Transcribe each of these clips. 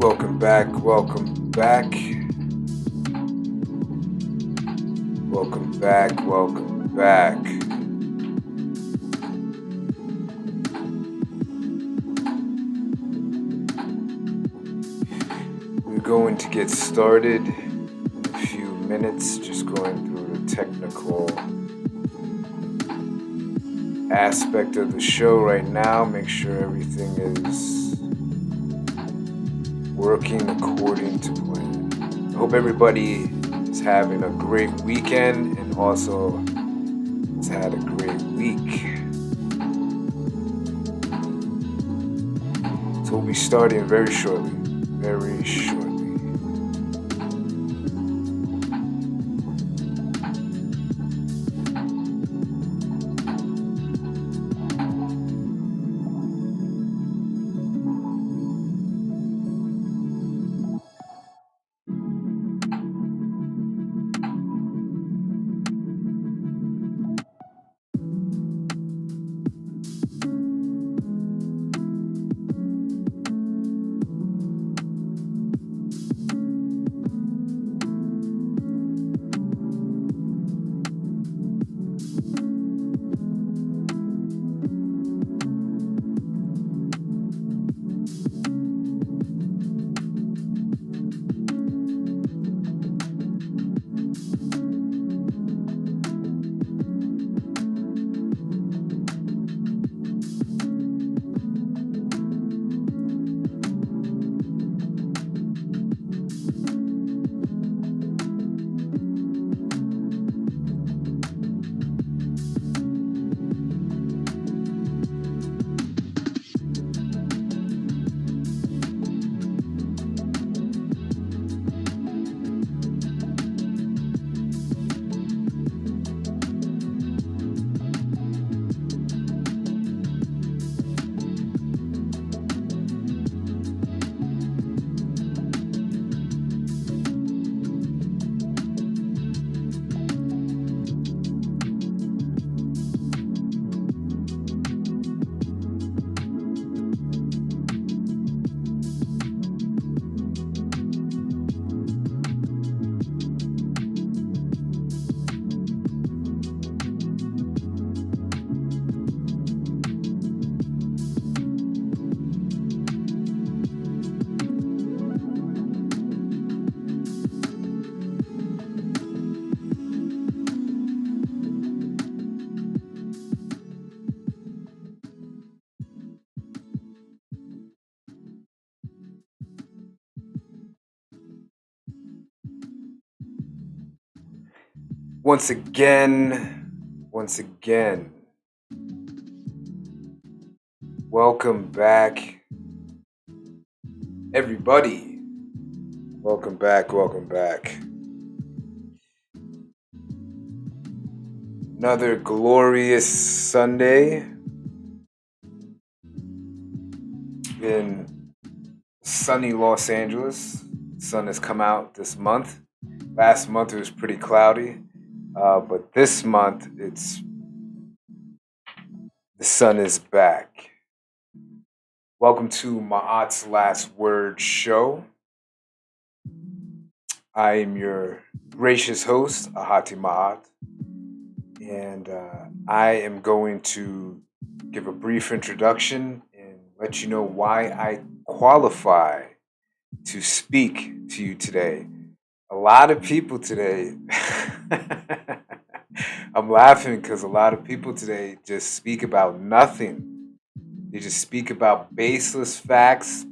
welcome back, welcome back. Welcome back, welcome back. We're going to get started in a few minutes, just going through the technical aspect of the show right now. Make sure everything is working according to plan. I hope everybody is having a great weekend and also has had a great week. So we'll be starting very shortly. Very shortly. Once again, welcome back, everybody. Welcome back. Another glorious Sunday in sunny Los Angeles. The sun has come out this month. Last month it was pretty cloudy. But this month, the sun is back. Welcome to MAAT'S Last Word show. I am your gracious host, Ahati MAAT, and I am going to give a brief introduction and let you know why I qualify to speak to you today. A lot of people today... I'm laughing because a lot of people today just speak about nothing. They just speak about baseless facts.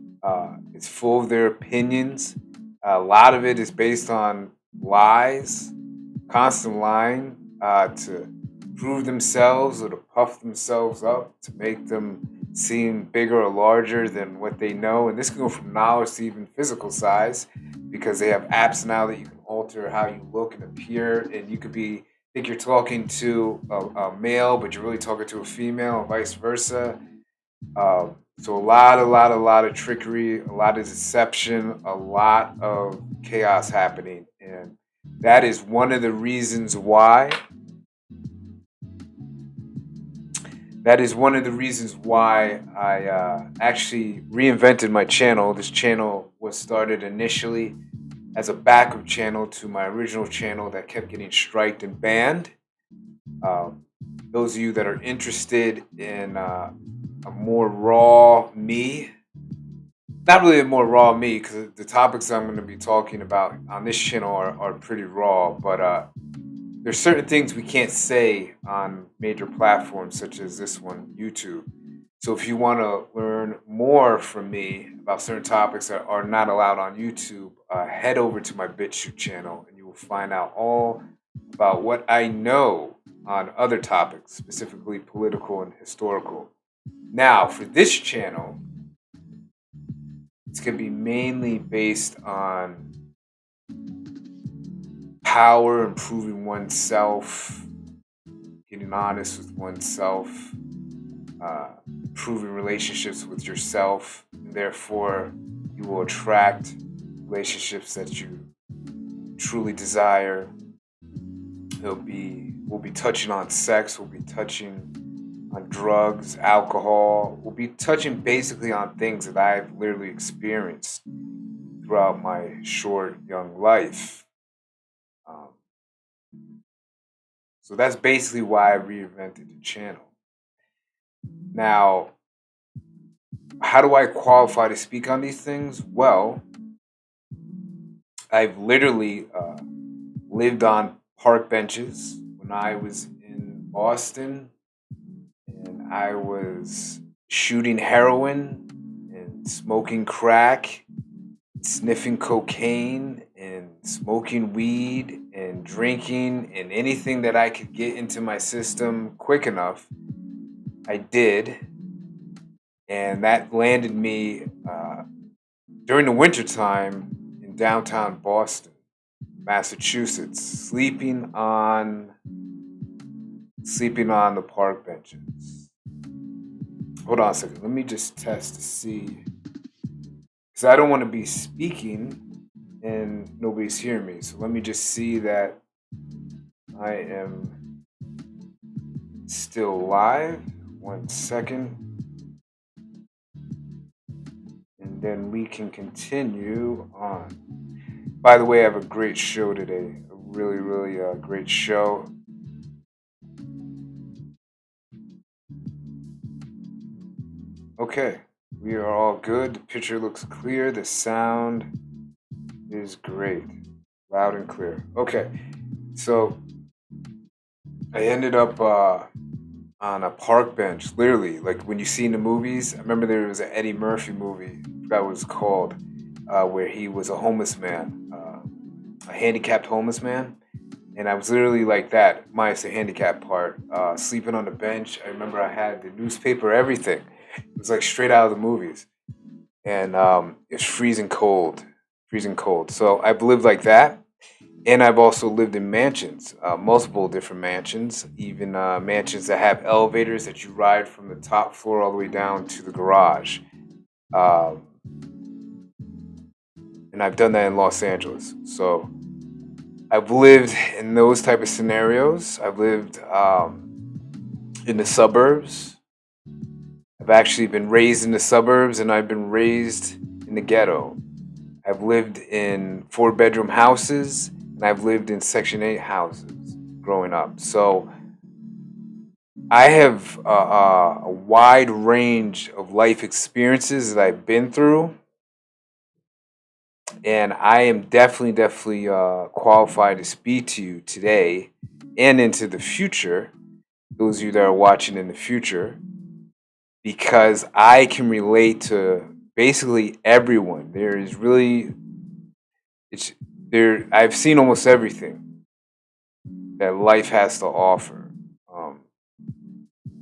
It's full of their opinions. A lot of it is based on lies, constant lying to prove themselves or to puff themselves up, to make them seem bigger or larger than what they know. And this can go from knowledge to even physical size, because they have apps now that you can alter how you look and appear, and you could think you're talking to a male, but you're really talking to a female, and vice versa. So a lot of trickery, a lot of deception, a lot of chaos happening, and that is one of the reasons why That is one of the reasons why I actually reinvented my channel. This channel was started initially as a backup channel to my original channel that kept getting striked and banned. Um, those of you that are interested in a more raw me, not really a more raw me, because the topics I'm going to be talking about on this channel are pretty raw, but there's certain things we can't say on major platforms such as this one, YouTube. So if you want to learn more from me about certain topics that are not allowed on YouTube, head over to my BitChute channel and you will find out all about what I know on other topics, specifically political and historical. Now, for this channel, it's going to be mainly based on power, improving oneself, getting honest with oneself, improving relationships with yourself, and therefore you will attract relationships that you truly desire. We'll be touching on sex, we'll be touching on drugs, alcohol, we'll be touching basically on things that I've literally experienced throughout my short young life. Um, so that's basically why I reinvented the channel. Now, how do I qualify to speak on these things? Well, I've literally lived on park benches when I was in Boston, and I was shooting heroin and smoking crack, sniffing cocaine and smoking weed and drinking, and anything that I could get into my system quick enough, I did. And that landed me during the wintertime in downtown Boston, Massachusetts, sleeping on the park benches. Hold on a second. Let me just test to see, because I don't want to be speaking and nobody's hearing me. So let me just see that I am still live. 1 second. And then we can continue on. By the way, I have a great show today. A really, really great show. Okay, we are all good. The picture looks clear. The sound is great. Loud and clear. Okay, so I ended up on a park bench, literally, like when you see in the movies. I remember there was an Eddie Murphy movie, I forgot what it was called, where he was a homeless man, a handicapped homeless man. And I was literally like that, minus the handicap part, sleeping on the bench. I remember I had the newspaper, everything. It was like straight out of the movies. And it's freezing cold, freezing cold. So I've lived like that. And I've also lived in mansions, multiple different mansions, even mansions that have elevators that you ride from the top floor all the way down to the garage. Um, and I've done that in Los Angeles. So I've lived in those type of scenarios. I've lived in the suburbs. I've actually been raised in the suburbs, and I've been raised in the ghetto. I've lived in 4-bedroom houses, and I've lived in Section 8 houses growing up. So I have a wide range of life experiences that I've been through. And I am definitely qualified to speak to you today and into the future, those of you that are watching in the future, because I can relate to basically everyone. There is really, it's there. I've seen almost everything that life has to offer.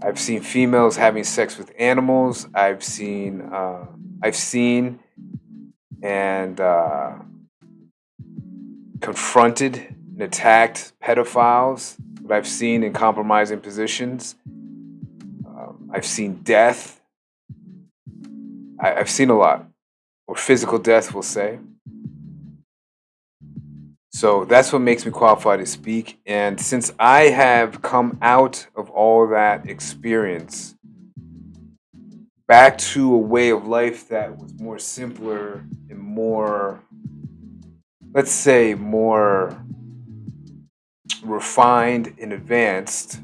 I've seen females having sex with animals. I've seen and confronted and attacked pedophiles that I've seen in compromising positions. I've seen death. I've seen a lot, or physical death, we'll say. So that's what makes me qualified to speak. And since I have come out of all that experience back to a way of life that was more simpler and more, let's say, more refined and advanced,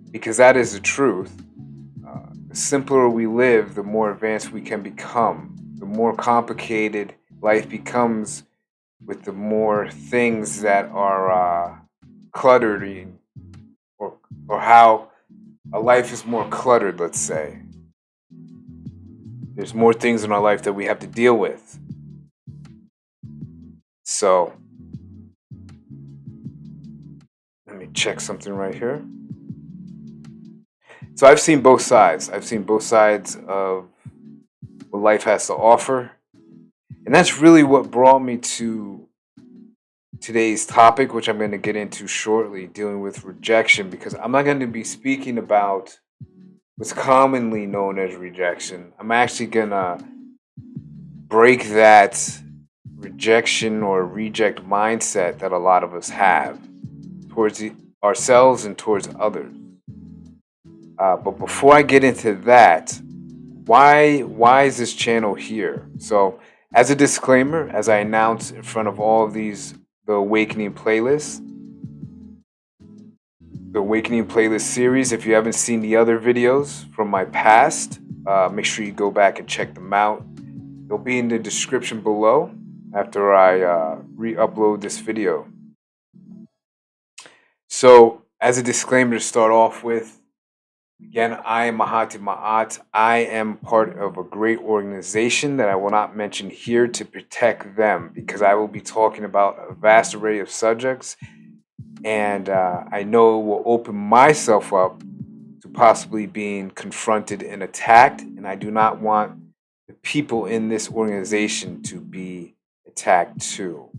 because that is the truth. The simpler we live, the more advanced we can become. The more complicated life becomes with the more things that are cluttered, or how a life is more cluttered, let's say. There's more things in our life that we have to deal with. So, let me check something right here. So I've seen both sides. I've seen both sides of what life has to offer. And that's really what brought me to today's topic, which I'm going to get into shortly, dealing with rejection, because I'm not going to be speaking about what's commonly known as rejection. I'm actually going to break that rejection or reject mindset that a lot of us have towards ourselves and towards others. But before I get into that, why is this channel here? So, as a disclaimer, as I announce in front of all of these, the Awakening playlist series, if you haven't seen the other videos from my past, make sure you go back and check them out. They'll be in the description below after I re-upload this video. So, as a disclaimer to start off with, again, I am Ahati MAAT'S. I am part of a great organization that I will not mention here to protect them, because I will be talking about a vast array of subjects, and I know it will open myself up to possibly being confronted and attacked, and I do not want the people in this organization to be attacked too.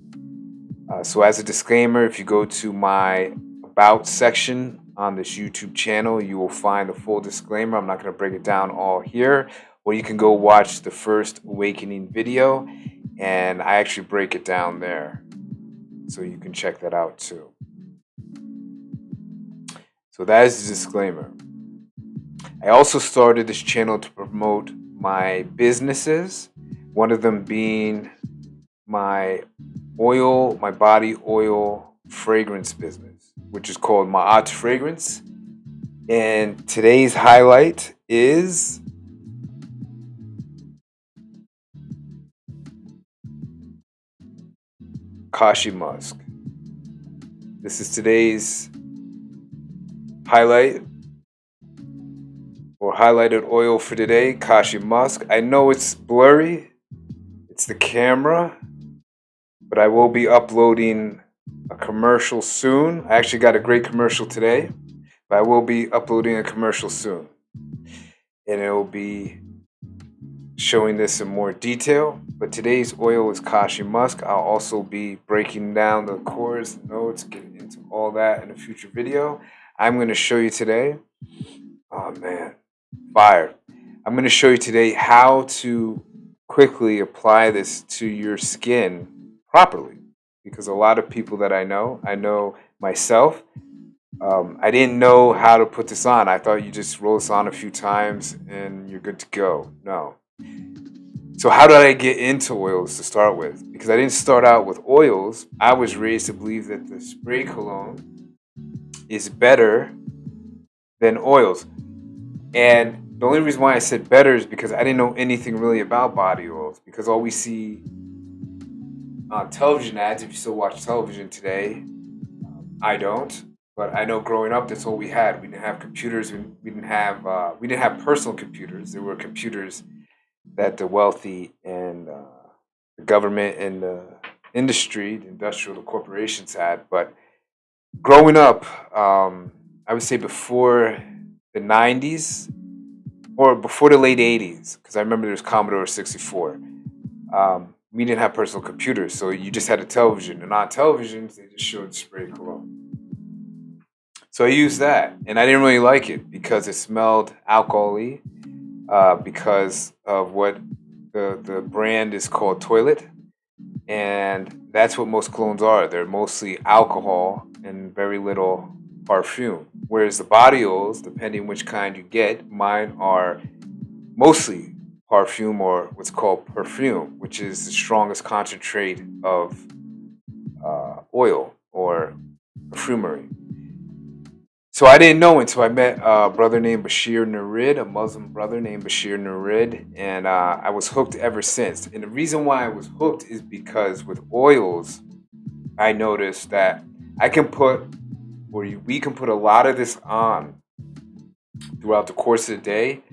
So as a disclaimer, if you go to my About section on this YouTube channel, you will find the full disclaimer. I'm not going to break it down all here, or you can go watch the first Awakening video, and I actually break it down there, so you can check that out too. So that is the disclaimer. I also started this channel to promote my businesses, one of them being my body oil fragrance business, which is called maatsfragrance. And today's highlight is Kashi Musk. This is today's highlight, or highlighted oil for today, Kashi Musk. I know it's blurry, it's the camera, but I will be uploading a commercial soon. I actually got a great commercial today, but I will be uploading a commercial soon, and it will be showing this in more detail. But today's oil is Kashi Musk. I'll also be breaking down the cores, notes, getting into all that in a future video. I'm going to show you today, oh man, fire. I'm going to show you today how to quickly apply this to your skin properly, because a lot of people that I know myself, I didn't know how to put this on. I thought you just roll this on a few times and you're good to go. No. So how did I get into oils to start with? Because I didn't start out with oils. I was raised to believe that the spray cologne is better than oils. And the only reason why I said better is because I didn't know anything really about body oils, because all we see on television ads, if you still watch television today, I don't, but I know growing up that's all we had. We didn't have computers. We didn't have personal computers. There were computers that the wealthy and the government and the industry, the industrial, the corporations had. But growing up, I would say before the 90s or before the late 80s, because I remember there was Commodore 64. We didn't have personal computers, so you just had a television. And on televisions, they just showed spray cologne. So I used that, and I didn't really like it because it smelled alcohol-y, because of what the brand is called Toilet. And that's what most colognes are. They're mostly alcohol and very little perfume. Whereas the body oils, depending which kind you get, mine are mostly perfume or what's called perfume, which is the strongest concentrate of oil or perfumery. So I didn't know until I met a brother named Bashir Nurid, a Muslim brother named Bashir Nurid, and I was hooked ever since. And the reason why I was hooked is because with oils, I noticed that I can put, or we can put a lot of this on throughout the course of the day,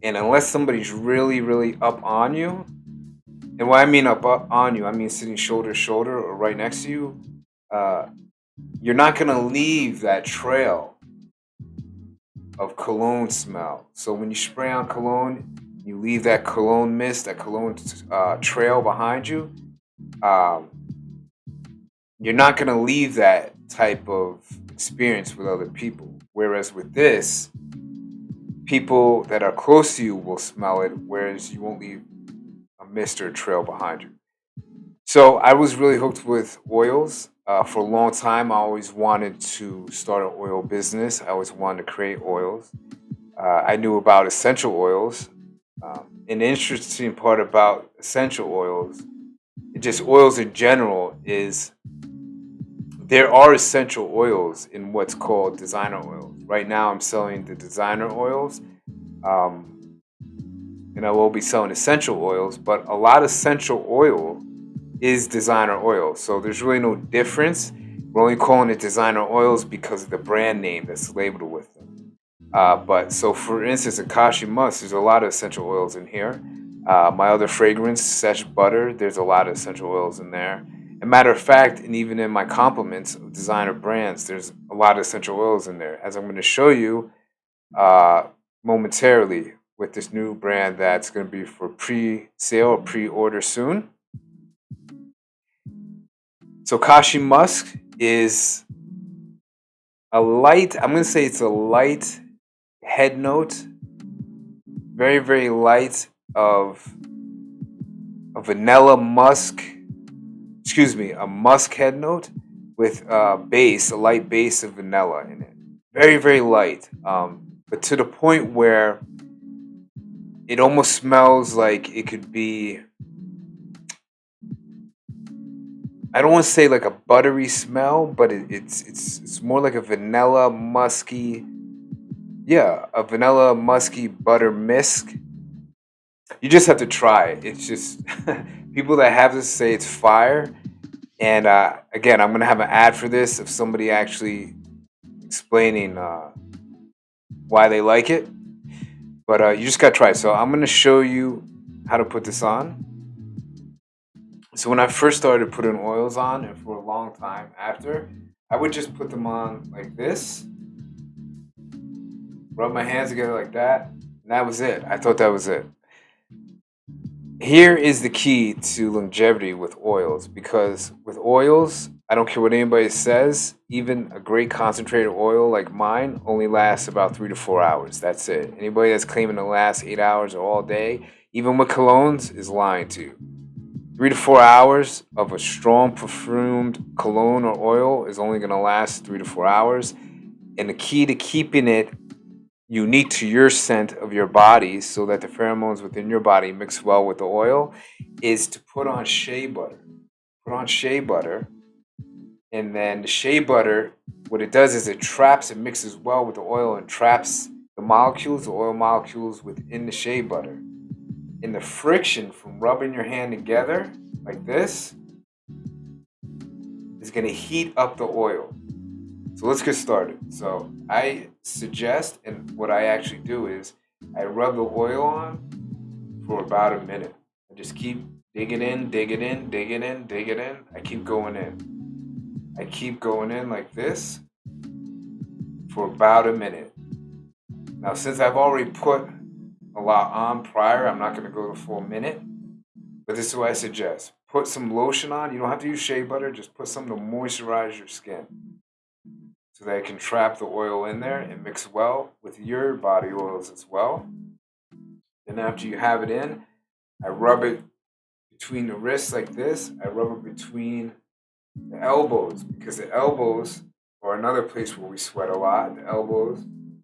and unless somebody's really, really up on you, and when I mean up on you, I mean sitting shoulder to shoulder or right next to you, uh, you're not gonna leave that trail of cologne smell. So when you spray on cologne, you leave that cologne mist, that cologne trail behind you. Um, you're not gonna leave that type of experience with other people. Whereas with this, people that are close to you will smell it, whereas you won't leave a mist or a trail behind you. So I was really hooked with oils. For a long time, I always wanted to start an oil business. I always wanted to create oils. I knew about essential oils. An interesting part about essential oils, just oils in general, is there are essential oils in what's called designer oils. Right now, I'm selling the designer oils, um, and I will be selling essential oils, but a lot of essential oil is designer oil. So there's really no difference. We're only calling it designer oils because of the brand name that's labeled with them. But so, for instance, Akashi Musk, there's a lot of essential oils in here. My other fragrance, Sesh Butter, there's a lot of essential oils in there. And matter of fact, and even in my compliments of designer brands, there's a lot of essential oils in there, as I'm going to show you uh, momentarily with this new brand that's going to be for pre-sale or pre-order soon. So Kashi Musk is a light, I'm going to say it's a light head note, very, very light of a vanilla musk, excuse me, a musk head note with a light base of vanilla in it. Very, very light, but to the point where it almost smells like it could be, I don't want to say like a buttery smell, but it's more like a vanilla musky, yeah, a vanilla musky butter mist. You just have to try it. It's just people that have this say it's fire. And again, I'm gonna have an ad for this of somebody actually explaining why they like it. But you just gotta try it. So I'm gonna show you how to put this on. So when I first started putting oils on, and for a long time after, I would just put them on like this, rub my hands together like that, and that was it. I thought that was it. Here is the key to longevity with oils, because with oils, I don't care what anybody says, even a great concentrated oil like mine only lasts about 3 to 4 hours. That's it. Anybody that's claiming to last 8 hours or all day, even with colognes, is lying to you. 3 to 4 hours of a strong perfumed cologne or oil is only going to last 3 to 4 hours. And the key to keeping it unique to your scent of your body so that the pheromones within your body mix well with the oil is to put on shea butter. Put on shea butter, and then the shea butter, what it does is it traps, it mixes well with the oil and traps the oil molecules within the shea butter. And the friction from rubbing your hand together like this is going to heat up the oil. So let's get started. So I suggest, and what I actually do is I rub the oil on for about a minute. I just keep digging in, digging in, digging in, digging in. I keep going in. I keep going in like this for about a minute. Now, since I've already put a lot on prior, I'm not going to go the full minute. But this is what I suggest. Put some lotion on. You don't have to use shea butter. Just put some to moisturize your skin, so that it can trap the oil in there and mix well with your body oils as well. Then after you have it in, I rub it between the wrists like this. I rub it between the elbows, because the elbows are another place where we sweat a lot. The elbows and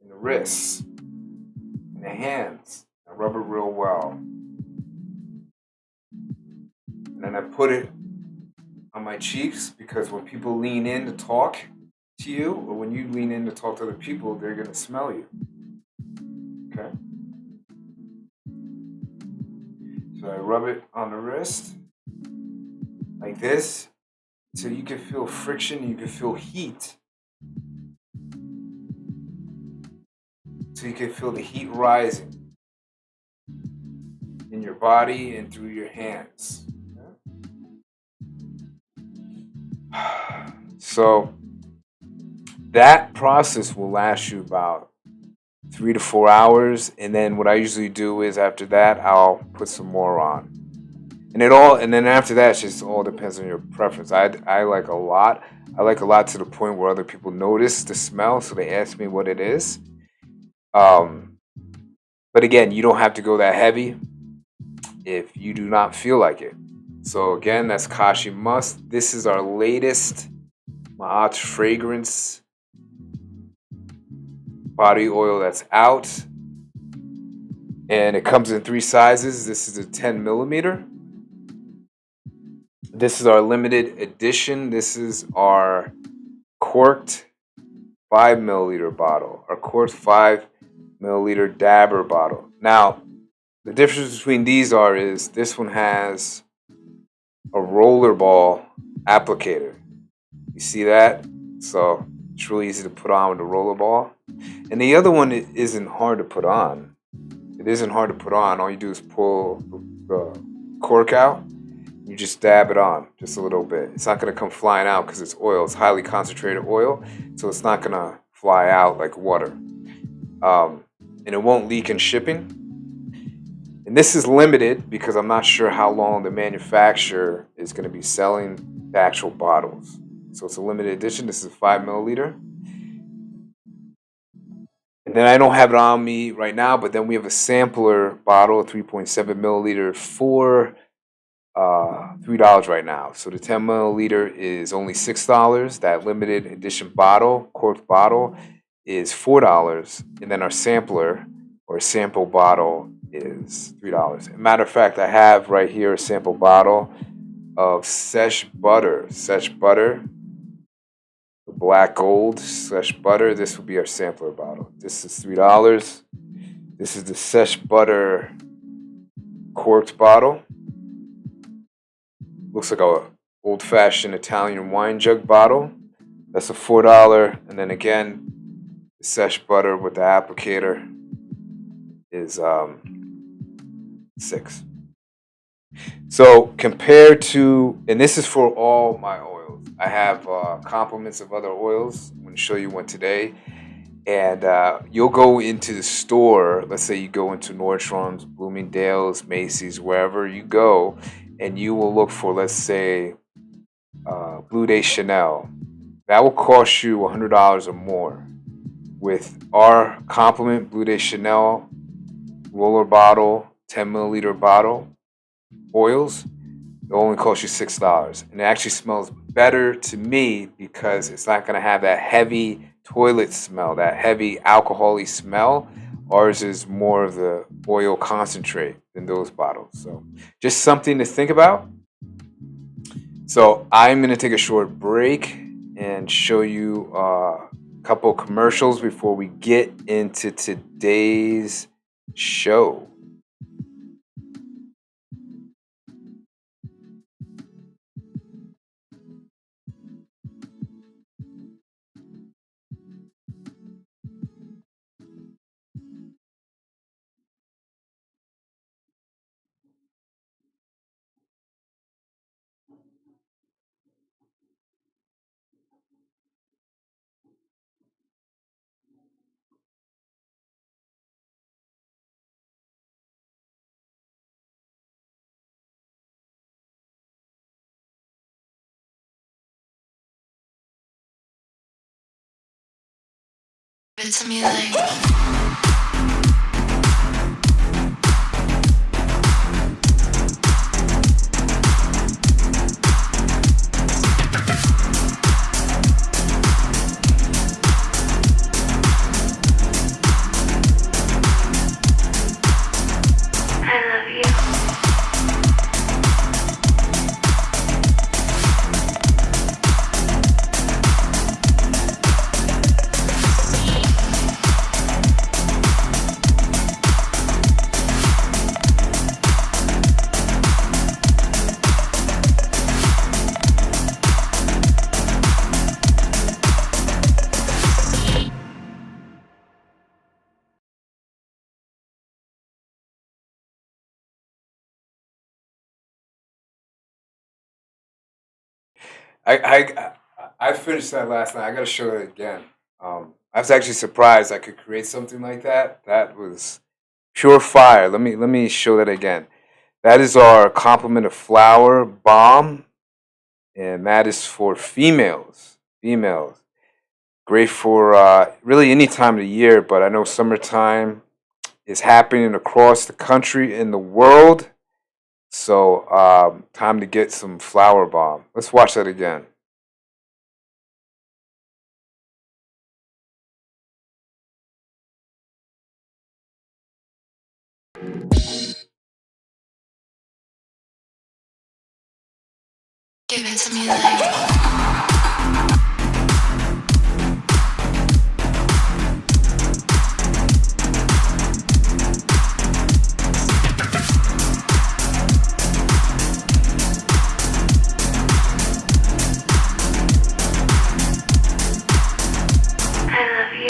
the wrists and the hands. I rub it real well. And then I put it on my cheeks, because when people lean in to talk to you, or when you lean in to talk to other people, they're going to smell you. Okay? So I rub it on the wrist like this, so you can feel friction, you can feel heat. So you can feel the heat rising in your body and through your hands. Okay? So that process will last you about 3 to 4 hours, and then what I usually do is after that I'll put some more on, and then after that it just all depends on your preference. I like a lot. I like a lot to the point where other people notice the smell, so they ask me what it is. But again, you don't have to go that heavy if you do not feel like it. So again, that's Kashi Musk. This is our latest MAAT'S fragrance body oil that's out, and it comes in 3 sizes. This is a 10 millimeter. This is our limited edition. This is our corked 5 milliliter bottle, our corked 5 milliliter dabber bottle. Now, the difference between these is this one has a rollerball applicator. You see that? So it's really easy to put on with a rollerball. And the other one isn't hard to put on. It isn't hard to put on. All you do is pull the cork out. You just dab it on just a little bit. It's not going to come flying out because it's oil. It's highly concentrated oil, so it's not going to fly out like water. And it won't leak in shipping. And this is limited because I'm not sure how long the manufacturer is going to be selling the actual bottles. So it's a limited edition. This is 5 milliliter. And then I don't have it on me right now, but then we have a sampler bottle, 3.7 milliliter for $3 right now. So the 10 milliliter is only $6. That limited edition bottle, corked bottle, is $4. And then our sampler or sample bottle is $3. Matter of fact, I have right here a sample bottle of Sesh Butter. Sesh Butter, the black gold Sesh Butter. This will be our sampler bottle. This is $3. This is the Sesh Butter corked bottle. Looks like a old-fashioned Italian wine jug bottle. That's a $4. And then again, the Sesh Butter with the applicator is $6. So compared to, and this is for all my oils. I have compliments of other oils. I'm going to show you one today. And you'll go into the store. Let's say you go into Nordstrom's, Bloomingdale's, Macy's, wherever you go, and you will look for, let's say, Blue Day Chanel. That will cost you $100 or more. With our compliment Blue Day Chanel roller bottle, 10 milliliter bottle oils, it only costs you $6. And it actually smells better to me because it's not going to have that heavy toilet smell, that heavy alcohol-y smell. Ours is more of the oil concentrate than those bottles. So just something to think about. So I'm going to take a short break and show you a couple commercials before we get into today's show. To me like I finished that last night. I gotta show it again. I was actually surprised I could create something like that. That was pure fire. Let me show that again. That is our complement of flower bomb, and that is for females. Females, great for really any time of the year, but I know summertime is happening across the country and the world. So time to get some flower bomb. Let's watch that again. Give it to me like. I love you.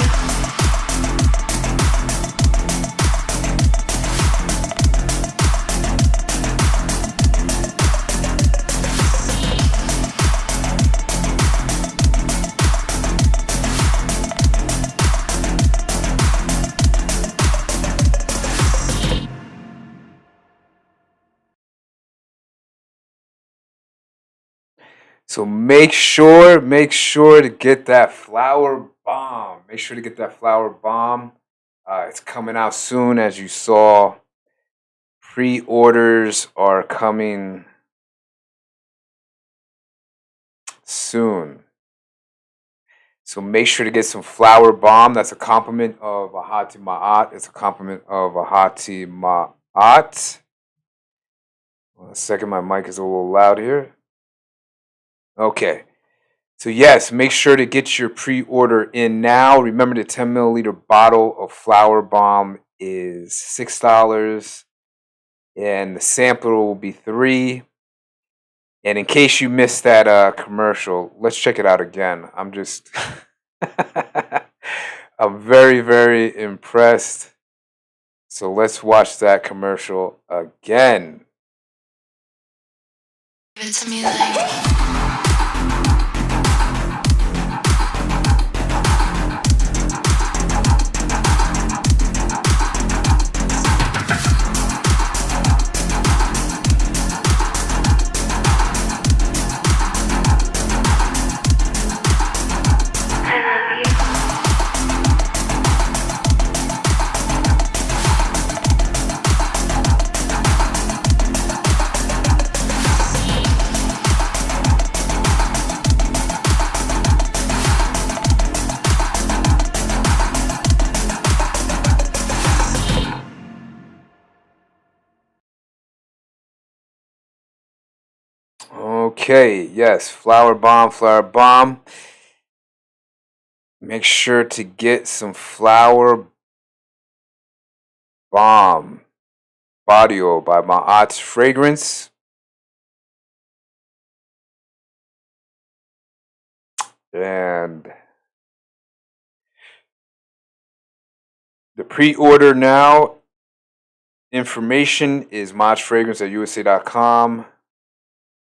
So make sure to get that flower bomb. Make sure to get that flower bomb. It's coming out soon, as you saw. Pre-orders are coming soon. So make sure to get some flower bomb. That's a compliment of Ahati Ma'at. It's a compliment of Ahati Ma'at. One second, my mic is a little loud here. Okay. So yes, make sure to get your pre-order in now. Remember, the 10 milliliter bottle of flower bomb is $6, and the sampler will be $3. And in case you missed that commercial, let's check it out again. I'm just, I'm very, very impressed. So let's watch that commercial again. Give it to me like. I love you. Okay, yes, flower bomb, flower bomb. Make sure to get some flower bomb. Body oil by MAAT'S Fragrance. And the pre-order now information is maatsfragrance@usa.com.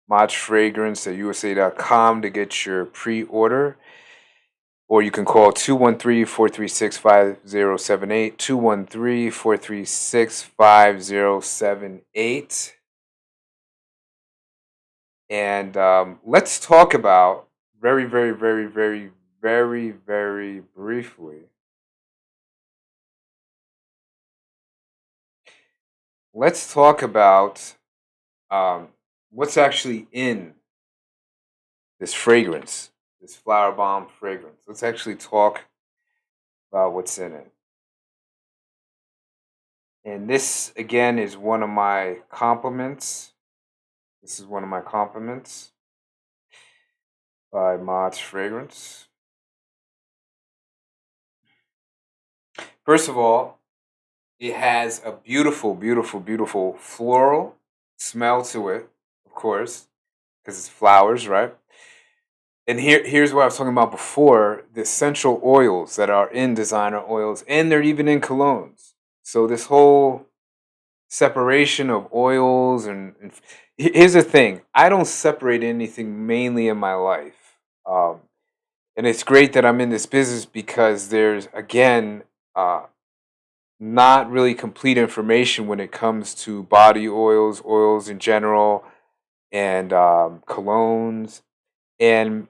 maatsfragrance@usa.com to get your pre-order. Or you can call 213-436-5078, 213-436-5078. And let's talk about very, very, very, very, very, very briefly. Let's talk about what's actually in this fragrance, this flower bomb fragrance. Let's actually talk about what's in it. And this, again, is one of my compliments. This is one of my compliments by MAAT'S Fragrance. First of all, it has a beautiful, beautiful, beautiful floral smell to it, of course, because it's flowers, right? And here's what I was talking about before, the essential oils that are in designer oils, and they're even in colognes. So this whole separation of oils and here's the thing: I don't separate anything mainly in my life, and it's great that I'm in this business because there's again not really complete information when it comes to body oils, oils in general, and colognes. And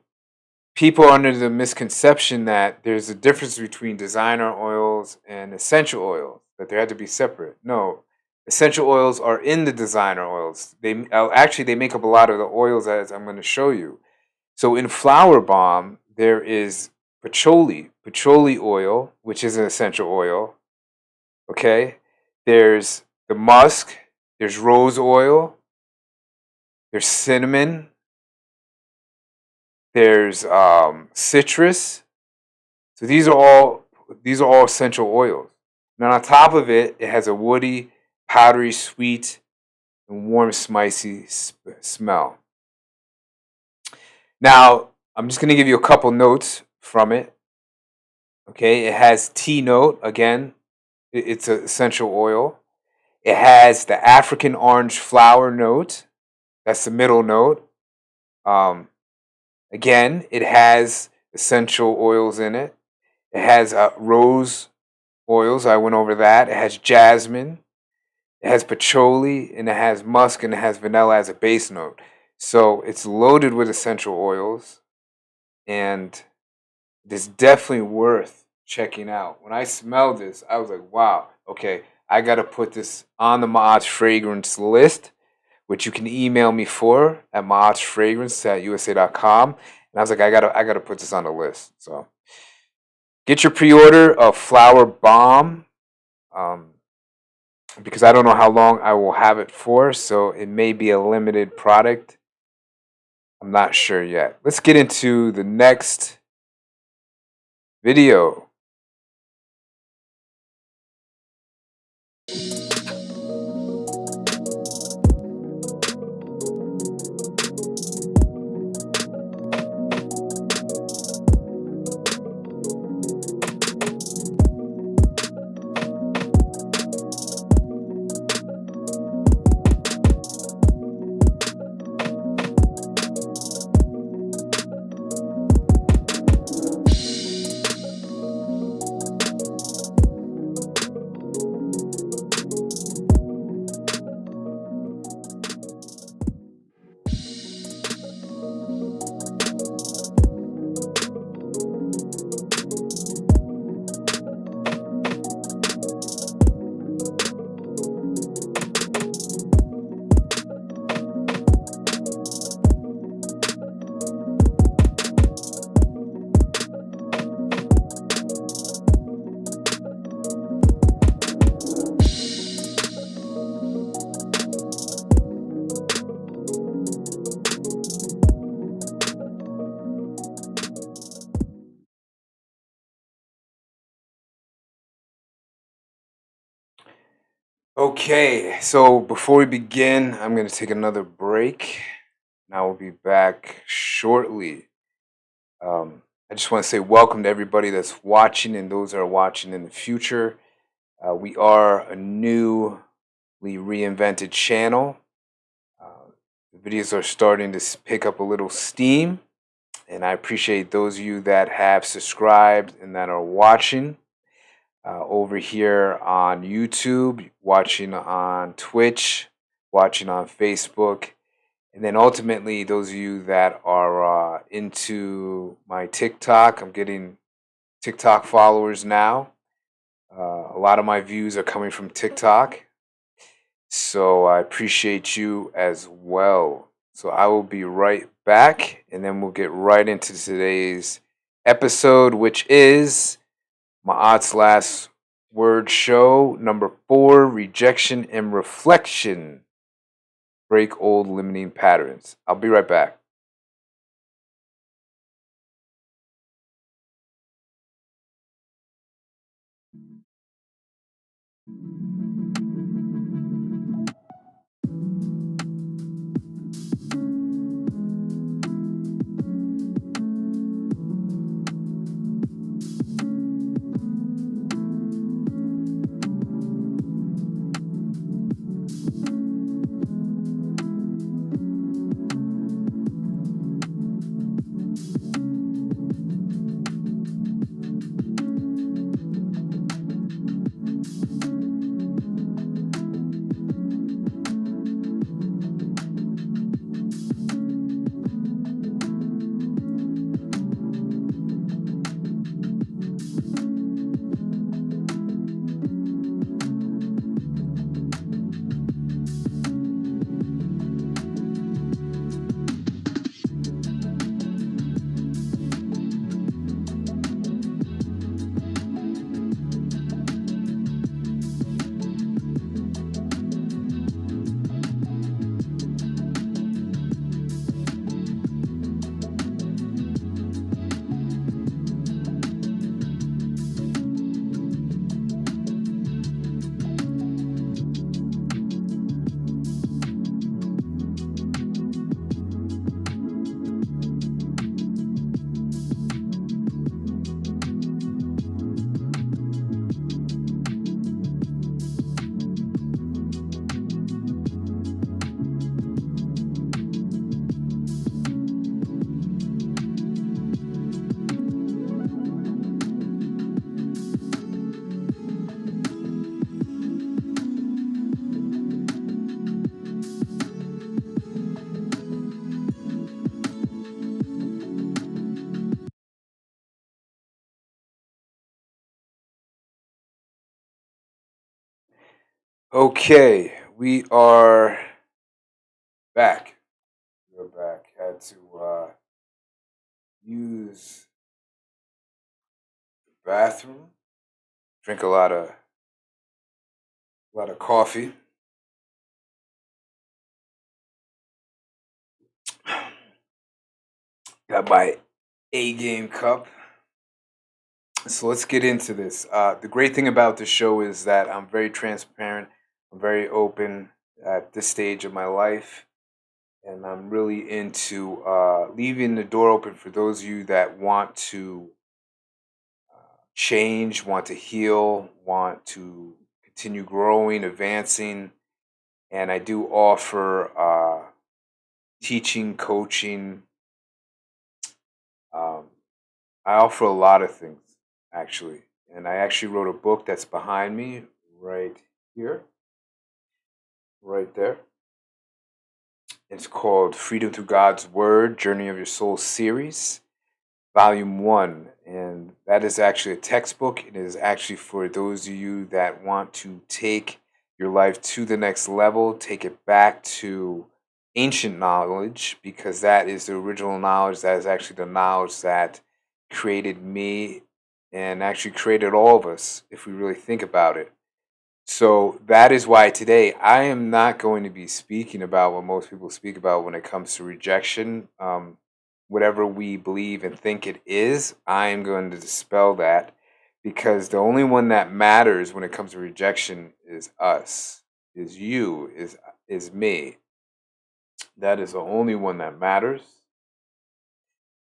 people are under the misconception that there's a difference between designer oils and essential oils, that they had to be separate. No, essential oils are in the designer oils. Actually they make up a lot of the oils, as I'm going to show you. So in flower balm, there is patchouli oil, which is an essential oil. Okay, there's the musk, there's rose oil, there's cinnamon, there's citrus. So these are all essential oils. Now on top of it, it has a woody, powdery, sweet, and warm, spicy smell. Now I'm just going to give you a couple notes from it. Okay, it has tea note again. It's an essential oil. It has the African orange flower note. That's the middle note. Um, Again, it has essential oils in it. It has rose oils. I went over that. It has jasmine. It has patchouli, and it has musk, and it has vanilla as a base note. So it's loaded with essential oils, and it is definitely worth checking out. When I smelled this, I was like, wow, okay, I got to put this on the MAAT'S fragrance list, which you can email me for at maatsfragrance@usa.com. And I was like, I gotta put this on the list. So get your pre-order of Flower Bomb, because I don't know how long I will have it for, so it may be a limited product. I'm not sure yet. Let's get into the next video. Okay, so before we begin, I'm going to take another break, and I will be back shortly. I just want to say welcome to everybody that's watching and those that are watching in the future. We are a newly reinvented channel. The videos are starting to pick up a little steam, and I appreciate those of you that have subscribed and that are watching. Over here on YouTube, watching on Twitch, watching on Facebook, and then ultimately those of you that are into my TikTok. I'm getting TikTok followers now. A lot of my views are coming from TikTok, so I appreciate you as well. So I will be right back, and then we'll get right into today's episode, which is MAAT'S Last Word Show number 4, Rejection and Reflection. Break old limiting patterns. I'll be right back. Okay, we are back. We're back. Had to use the bathroom, drink a lot of coffee. Got my A game cup. So let's get into this. The great thing about this show is that I'm very transparent. I'm very open at this stage of my life, and I'm really into leaving the door open for those of you that want to change, want to heal, want to continue growing, advancing. And I do offer teaching, coaching. Um, I offer a lot of things, actually. And I actually wrote a book that's behind me right here, right there. It's called Freedom Through God's Word Journey of Your Soul series. Volume 1, and that is actually a textbook. It is actually for those of you that want to take your life to the next level, take it back to ancient knowledge, because that is the original knowledge. That is actually the knowledge that created me and actually created all of us, if we really think about it. So that is why today I am not going to be speaking about what most people speak about when it comes to rejection. Whatever we believe and think it is, I am going to dispel that, because the only one that matters when it comes to rejection is us, is you, is me. That is the only one that matters,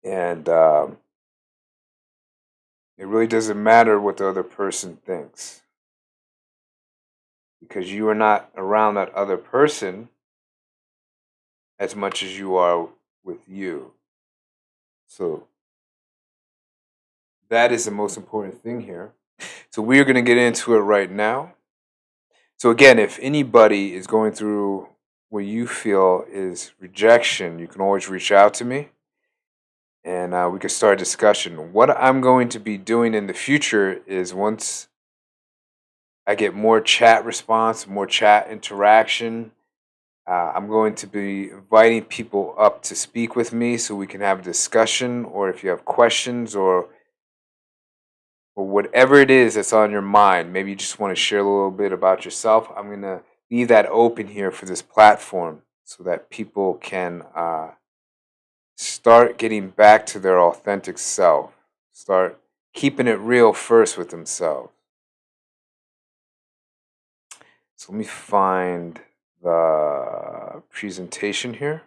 and it really doesn't matter what the other person thinks, because you are not around that other person as much as you are with you. So that is the most important thing here. So we're going to get into it right now. So again, if anybody is going through what you feel is rejection, you can always reach out to me, and we can start a discussion. What I'm going to be doing in the future is, once I get more chat response, more chat interaction, I'm going to be inviting people up to speak with me so we can have a discussion, or if you have questions, or whatever it is that's on your mind. Maybe you just want to share a little bit about yourself. I'm going to leave that open here for this platform so that people can start getting back to their authentic self, start keeping it real first with themselves. So let me find the presentation here.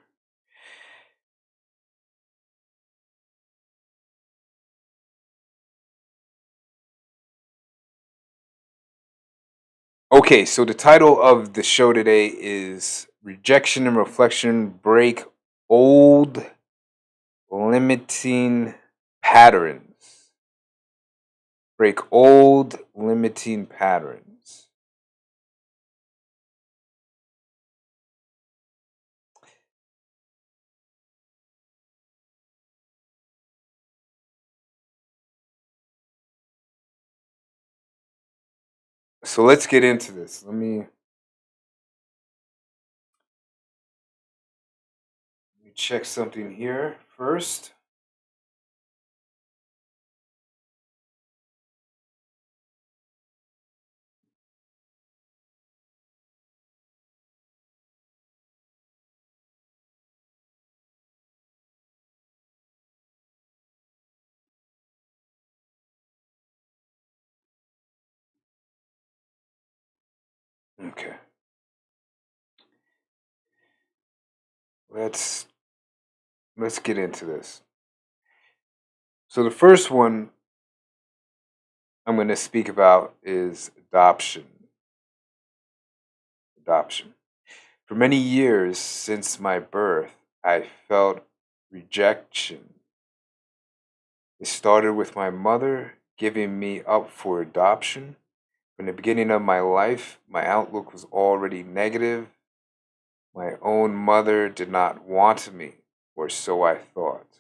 Okay, so the title of the show today is Rejection and Reflection Break Old Limiting Patterns. Break old limiting patterns. So let's get into this. Let me check something here first. Okay. Let's let's get into this. So the first one I'm going to speak about is adoption. Adoption. For many years since my birth, I felt rejection. It started with my mother giving me up for adoption. From the beginning of my life, my outlook was already negative. My own mother did not want me, or so I thought.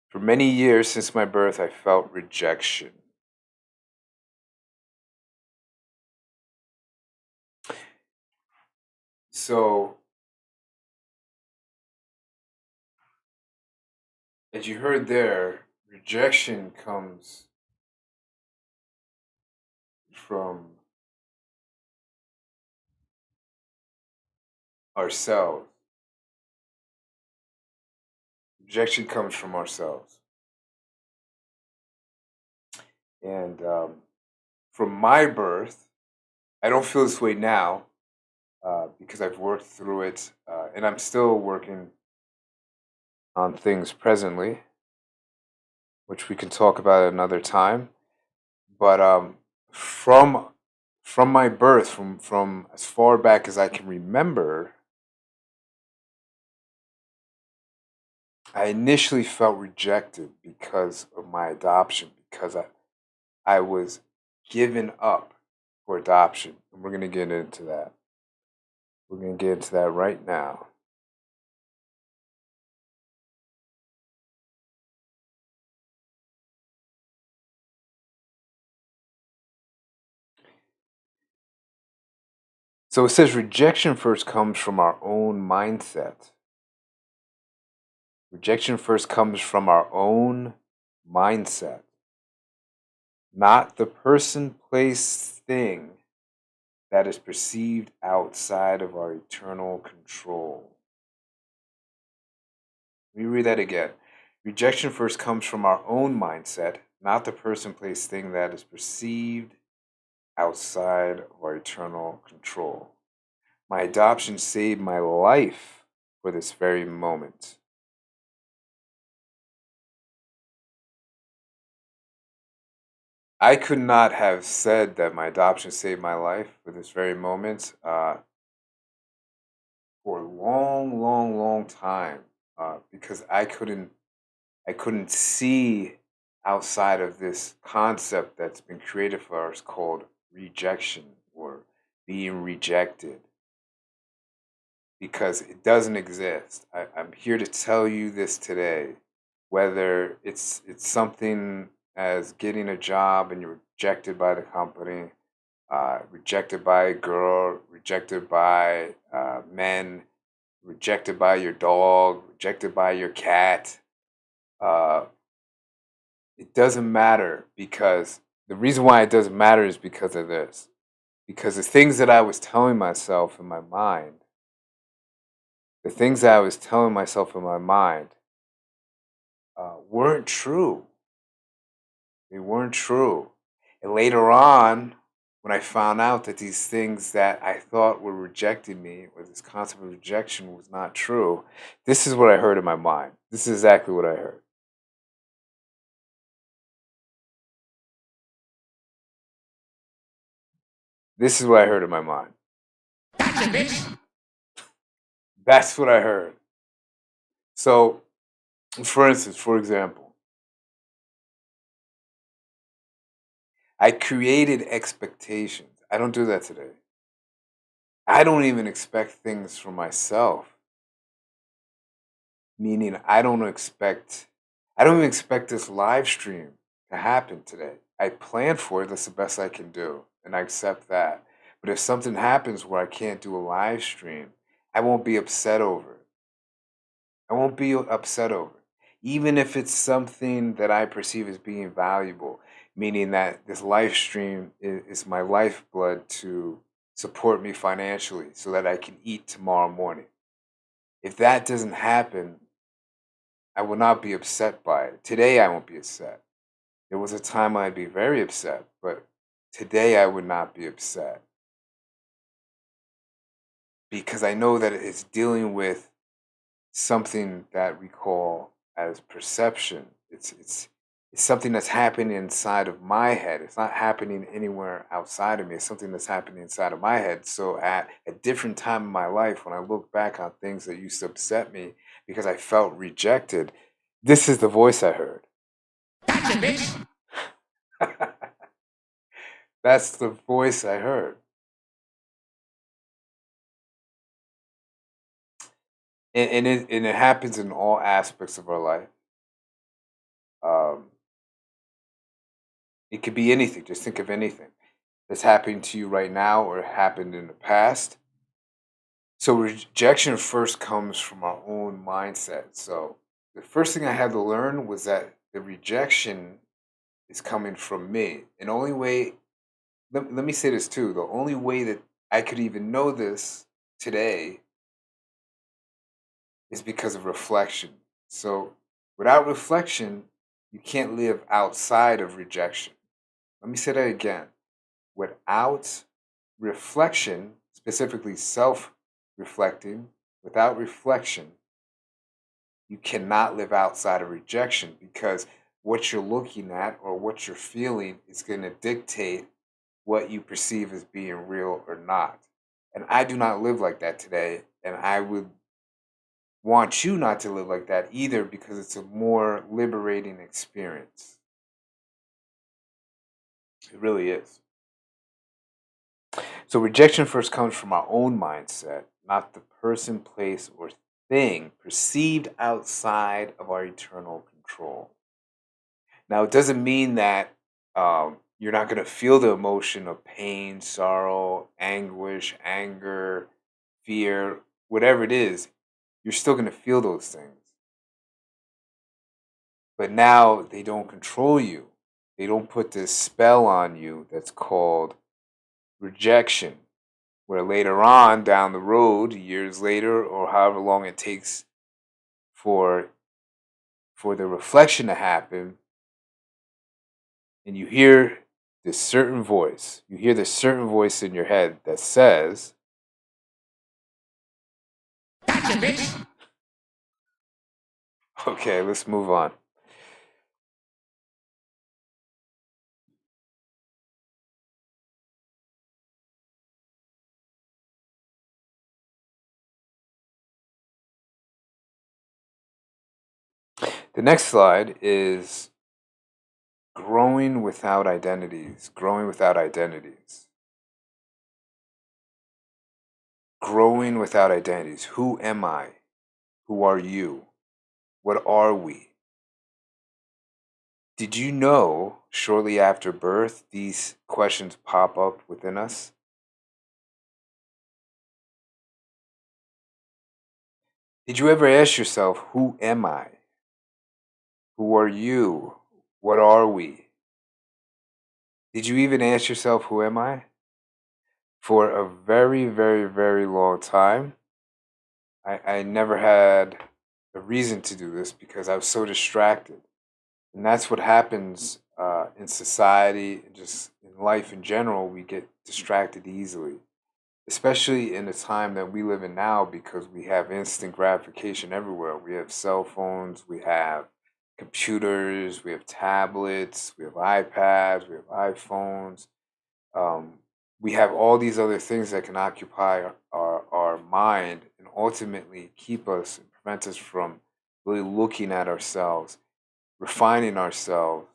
For many years since my birth, I felt rejection. So, as you heard there, rejection comes from ourselves. Rejection comes from ourselves. And from my birth, I don't feel this way now because I've worked through it and I'm still working on things presently, which we can talk about another time. But from from my birth, from as far back as I can remember, I initially felt rejected because of my adoption, because I was given up for adoption. And we're going to get into that. We're going to get into that right now. So it says rejection first comes from our own mindset. Rejection first comes from our own mindset, not the person, place, thing that is perceived outside of our eternal control. Let me read that again. Rejection first comes from our own mindset, not the person, place, thing that is perceived outside of our eternal control. My adoption saved my life for this very moment. I could not have said that my adoption saved my life for this very moment for a long, long, long time because I couldn't see outside of this concept that's been created for us called rejection or being rejected because it doesn't exist. I'm here to tell you this today, whether it's something as getting a job and you're rejected by the company, rejected by a girl, rejected by men, rejected by your dog, rejected by your cat. Uh, it doesn't matter because the reason why it doesn't matter is because of this. Because the things that I was telling myself in my mind, the things that I was telling myself in my mind weren't true. They weren't true. And later on, when I found out that these things that I thought were rejecting me, or this concept of rejection was not true, this is what I heard in my mind. This is exactly what I heard. This is what I heard in my mind. Gotcha, bitch. That's what I heard. So, for instance, for example, I created expectations. I don't do that today. I don't even expect things from myself, meaning I don't even expect this live stream to happen today. I planned for it, that's the best I can do, and I accept that. But if something happens where I can't do a live stream, I won't be upset over it. I won't be upset over it. Even if it's something that I perceive as being valuable, meaning that this live stream is my lifeblood to support me financially so that I can eat tomorrow morning. If that doesn't happen, I will not be upset by it. Today, I won't be upset. There was a time I'd be very upset, but today I would not be upset because I know that it's dealing with something that we call as perception. It's something that's happening inside of my head. It's not happening anywhere outside of me. It's something that's happening inside of my head. So at a different time in my life, when I look back on things that used to upset me because I felt rejected, this is the voice I heard. Gotcha, bitch. That's the voice I heard. And it happens in all aspects of our life. Um, it could be anything. Just think of anything that's happening to you right now or happened in the past. So rejection first comes from our own mindset. So the first thing I had to learn was that the rejection is coming from me. And only way, let me say this too, the only way that I could even know this today is because of reflection. So without reflection, you can't live outside of rejection. Let me say that again. Without reflection, specifically self reflecting, without reflection, you cannot live outside of rejection because what you're looking at or what you're feeling is going to dictate what you perceive as being real or not. And I do not live like that today. And I would want you not to live like that either because it's a more liberating experience. It really is. So rejection first comes from our own mindset, not the person, place, or thing perceived outside of our eternal control. Now, it doesn't mean that you're not going to feel the emotion of pain, sorrow, anguish, anger, fear, whatever it is. You're still going to feel those things. But now they don't control you. They don't put this spell on you that's called rejection, where later on down the road, years later, or however long it takes for the reflection to happen, and you hear this certain voice. You hear this certain voice in your head that says, "Gotcha, bitch." Okay, let's move on. The next slide is growing without identities. Growing without identities. Growing without identities. Who am I? Who are you? What are we? Did you know shortly after birth these questions pop up within us? Did you ever ask yourself, who am I? Who are you? What are we? Did you even ask yourself, who am I? For a very, very, very long time, I never had a reason to do this because I was so distracted. And that's what happens in society and just in life in general. We get distracted easily, especially in the time that we live in now because we have instant gratification everywhere. We have cell phones, we have computers, we have tablets, we have iPads, we have iPhones. Um, we have all these other things that can occupy our mind and ultimately keep us and prevent us from really looking at ourselves, refining ourselves,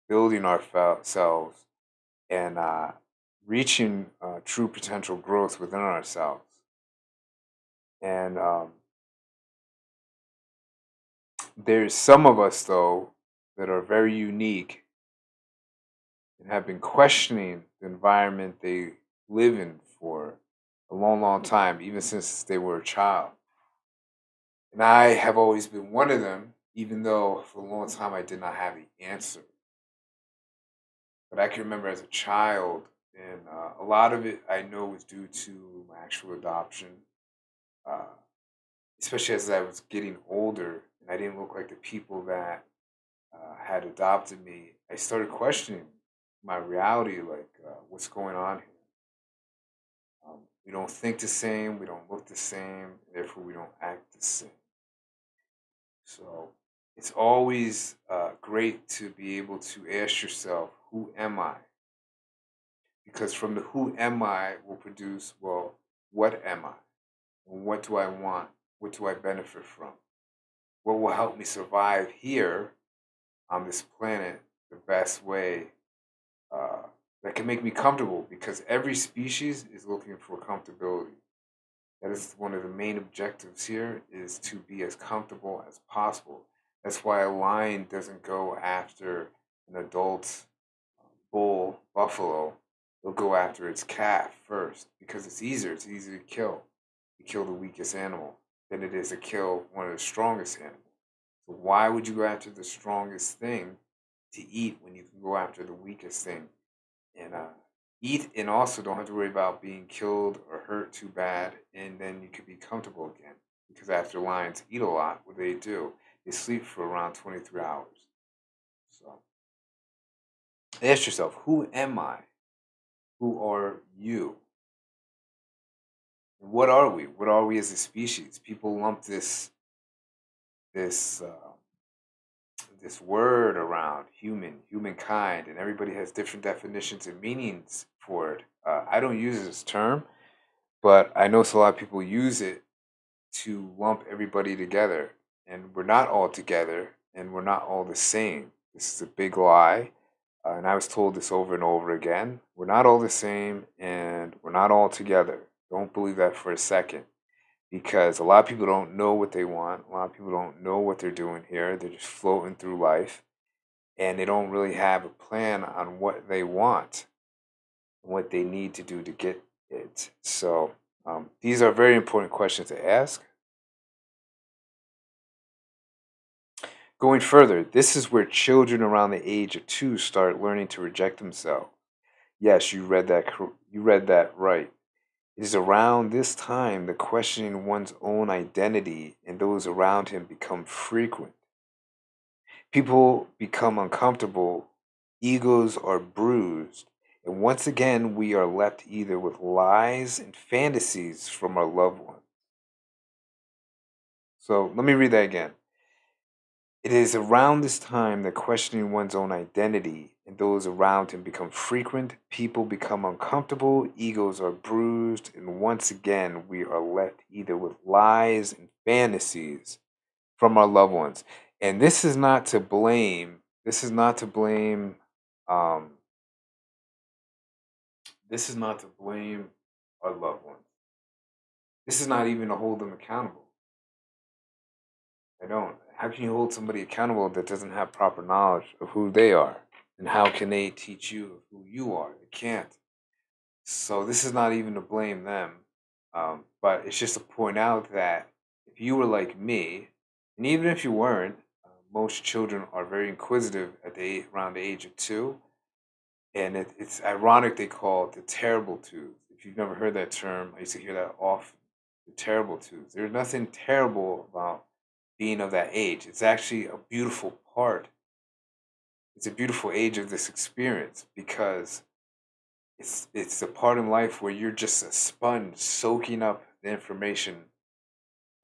building ourselves, and reaching true potential growth within ourselves. And there's some of us, though, that are very unique and have been questioning the environment they live in for a long, long time, even since they were a child. And I have always been one of them, even though for a long time I did not have the answer. But I can remember as a child, and a lot of it I know was due to my actual adoption, uh, especially as I was getting older and I didn't look like the people that had adopted me. I started questioning my reality, like what's going on here. We don't think the same, we don't look the same, therefore we don't act the same. So it's always great to be able to ask yourself, who am I? Because from the who am I will produce, well, what am I? What do I want? What do I benefit from? What will help me survive here on this planet the best way uh, that can make me comfortable? Because every species is looking for comfortability. That is one of the main objectives here is to be as comfortable as possible. That's why a lion doesn't go after an adult bull buffalo. They'll go after its calf first because it's easier. It's easier to kill. kill the weakest animal than it is to kill one of the strongest animals. So why would you go after the strongest thing to eat when you can go after the weakest thing and eat, and also don't have to worry about being killed or hurt too bad, and then you could be comfortable again. Because after lions eat a lot, what do? They sleep for around 23 hours. So ask yourself, who am I? Who are you? What are we? What are we as a species? People lump this this word around humankind, and everybody has different definitions and meanings for it. I don't use this term, but I know a lot of people use it to lump everybody together, and we're not all together, and we're not all the same. This is a big lie, and I was told this over and over again. We're not all the same, and we're not all together. Don't believe that for a second, because a lot of people don't know what they want. A lot of people don't know what they're doing here. They're just floating through life, and they don't really have a plan on what they want, what they need to do to get it. So these are very important questions to ask. Going further, this is where children around the age of 2 start learning to reject themselves. Yes, you read that. You read that right. It is around this time that questioning one's own identity and those around him become frequent. People become uncomfortable, egos are bruised, and once again we are left either with lies and fantasies from our loved ones. So let me read that again. It is around this time that questioning one's own identity and those around him become frequent. People become uncomfortable, egos are bruised, and once again we are left either with lies and fantasies from our loved ones. And this is not to blame. This is not to blame. Um, this is not to blame our loved ones. This is not even to hold them accountable. I don't. How can you hold somebody accountable that doesn't have proper knowledge of who they are? And how can they teach you who you are? They can't. So this is not even to blame them, but it's just to point out that if you were like me, and even if you weren't, most children are very inquisitive at around the age of 2, and it's ironic they call it the terrible twos. If you've never heard that term, I used to hear that often. The terrible twos. There's nothing terrible about being of that age. It's actually a beautiful part. It's a beautiful age of this experience because it's a part in life where you're just a sponge soaking up the information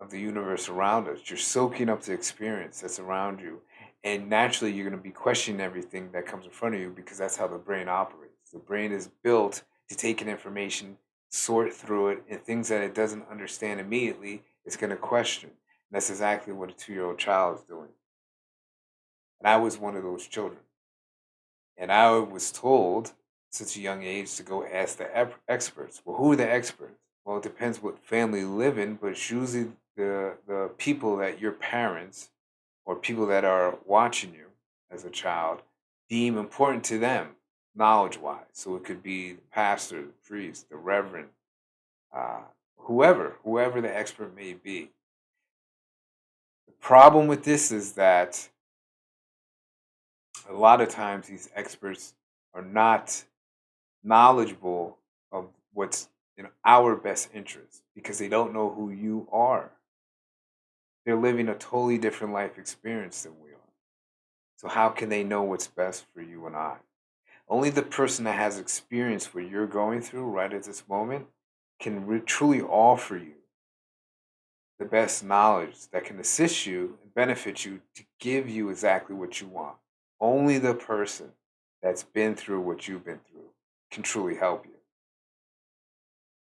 of the universe around us. You're soaking up the experience that's around you. And naturally, you're going to be questioning everything that comes in front of you because that's how the brain operates. The brain is built to take in information, sort through it, and things that it doesn't understand immediately, it's going to question. And that's exactly what a 2-year-old child is doing. And I was one of those children. And I was told at such a young age to go ask the experts. Well, who are the experts? Well, it depends what family you live in, but it's usually the people that your parents or people that are watching you as a child deem important to them, knowledge wise. So it could be the pastor, the priest, the reverend, whoever the expert may be. The problem with this is that a lot of times these experts are not knowledgeable of what's in our best interest because they don't know who you are. They're living a totally different life experience than we are. So, how can they know what's best for you and I? Only the person that has experience what you're going through right at this moment can truly offer you the best knowledge that can assist you and benefit you to give you exactly what you want. Only the person that's been through what you've been through can truly help you.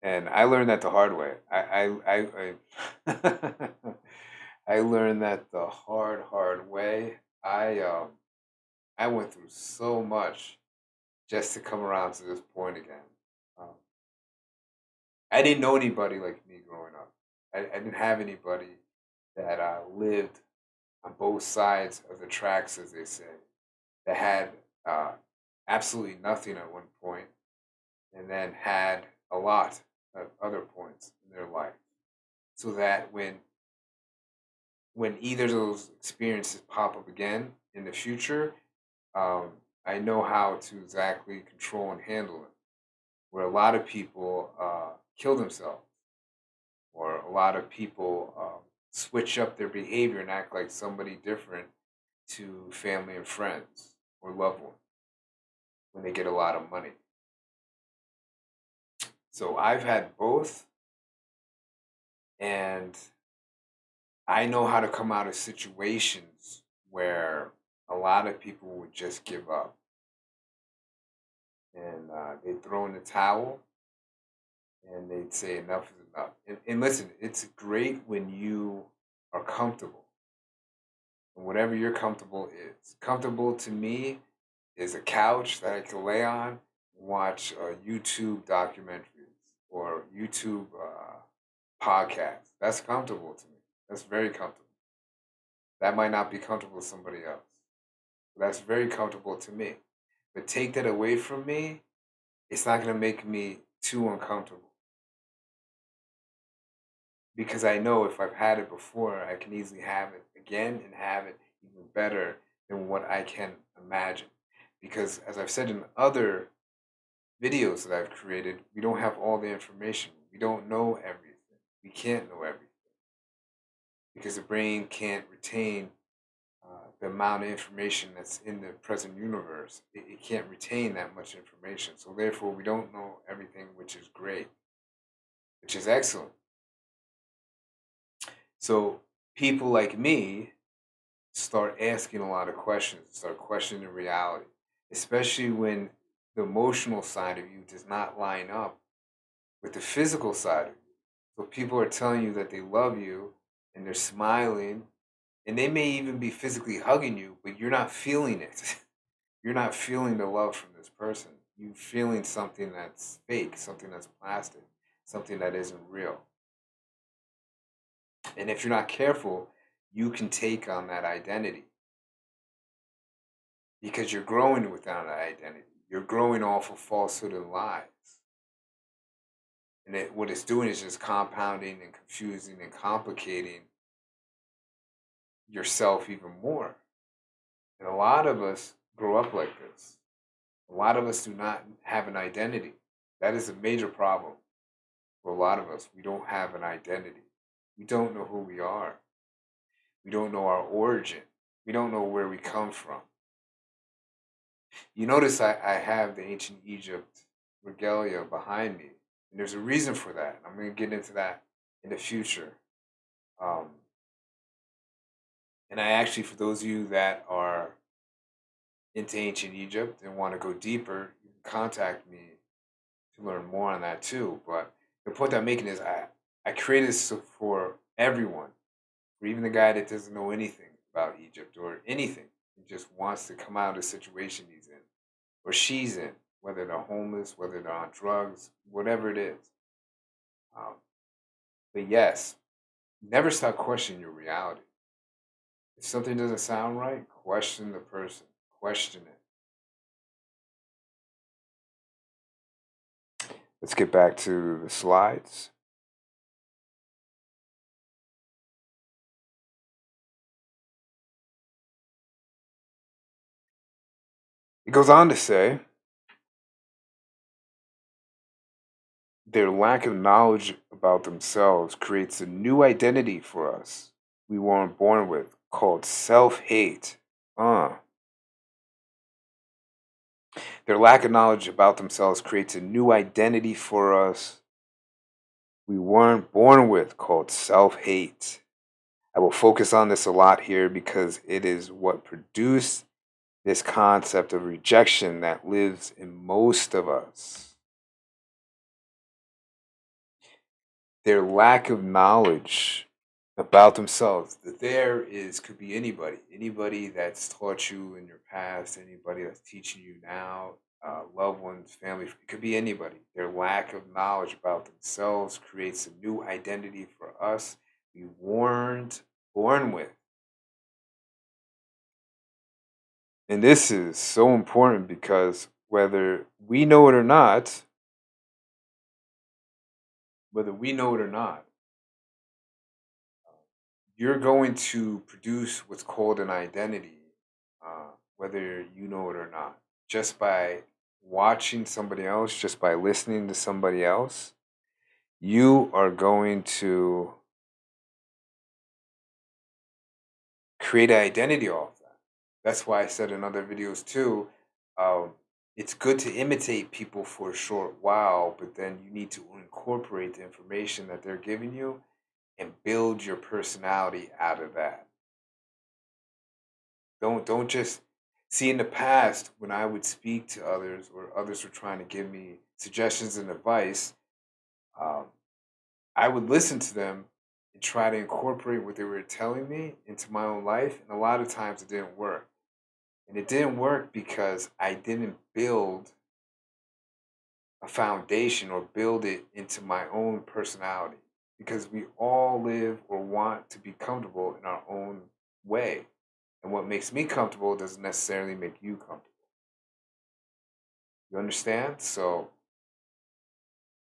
And I learned that the hard way. I learned that the hard way. I went through so much just to come around to this point again. Um, I didn't know anybody like me growing up. I didn't have anybody that lived on both sides of the tracks, as they say, that had uh, absolutely nothing at one point and then had a lot at other points in their life. so that when either of those experiences pop up again in the future, um, I know how to exactly control and handle it. Where a lot of people kill themselves, or a lot of people switch up their behavior and act like somebody different to family and friends or loved ones when they get a lot of money. So I've had both, and I know how to come out of situations where a lot of people would just give up and they'd throw in the towel and they'd say enough is enough. And listen, it's great when you are comfortable. And whatever you're comfortable is. Comfortable to me is a couch that I can lay on, watch YouTube documentaries or YouTube podcasts. That's comfortable to me. That's very comfortable. That might not be comfortable to somebody else. But that's very comfortable to me. But take that away from me, it's not going to make me too uncomfortable. Because I know if I've had it before, I can easily have it again and have it even better than what I can imagine. Because as I've said in other videos that I've created, we don't have all the information. We don't know everything. We can't know everything because the brain can't retain the amount of information that's in the present universe. It can't retain that much information. So therefore, we don't know everything, which is great, which is excellent. So people like me start asking a lot of questions, start questioning reality, especially when the emotional side of you does not line up with the physical side of you. So people are telling you that they love you and they're smiling and they may even be physically hugging you, but you're not feeling it. You're not feeling the love from this person. You're feeling something that's fake, something that's plastic, something that isn't real. And if you're not careful, you can take on that identity because you're growing without that identity. You're growing off of falsehood and lies. And what it's doing is just compounding and confusing and complicating yourself even more. And a lot of us grow up like this. A lot of us do not have an identity. That is a major problem for a lot of us. We don't have an identity. We don't know who we are. We don't know our origin. We don't know where we come from. You notice I have the ancient Egypt regalia behind me. And there's a reason for that. I'm going to get into that in the future. Um, and I actually, for those of you that are into ancient Egypt and want to go deeper, you can contact me to learn more on that too. But the point I'm making is I created this for everyone, for even the guy that doesn't know anything about Egypt or anything. He just wants to come out of the situation he's in or she's in, whether they're homeless, whether they're on drugs, whatever it is. Um, but yes, never stop questioning your reality. If something doesn't sound right, question the person, question it. Let's get back to the slides. It goes on to say their lack of knowledge about themselves creates a new identity for us we weren't born with called self hate. Their lack of knowledge about themselves creates a new identity for us we weren't born with called self hate. I will focus on this a lot here because it is what produced this concept of rejection that lives in most of us. Their lack of knowledge about themselves. The there is could be anybody that's taught you in your past, anybody that's teaching you now, loved ones, family. It could be anybody. Their lack of knowledge about themselves creates a new identity for us we weren't born with. And this is so important because whether we know it or not, whether we know it or not, you're going to produce what's called an identity, whether you know it or not, just by watching somebody else, just by listening to somebody else. You are going to create an identity off that. That's why I said in other videos too, um, it's good to imitate people for a short while, but then you need to incorporate the information that they're giving you and build your personality out of that. Don't just see, in the past when I would speak to others or others were trying to give me suggestions and advice, um, I would listen to them and try to incorporate what they were telling me into my own life, and a lot of times it didn't work. And it didn't work because I didn't build a foundation or build it into my own personality. Because we all live or want to be comfortable in our own way. And what makes me comfortable doesn't necessarily make you comfortable. You understand? So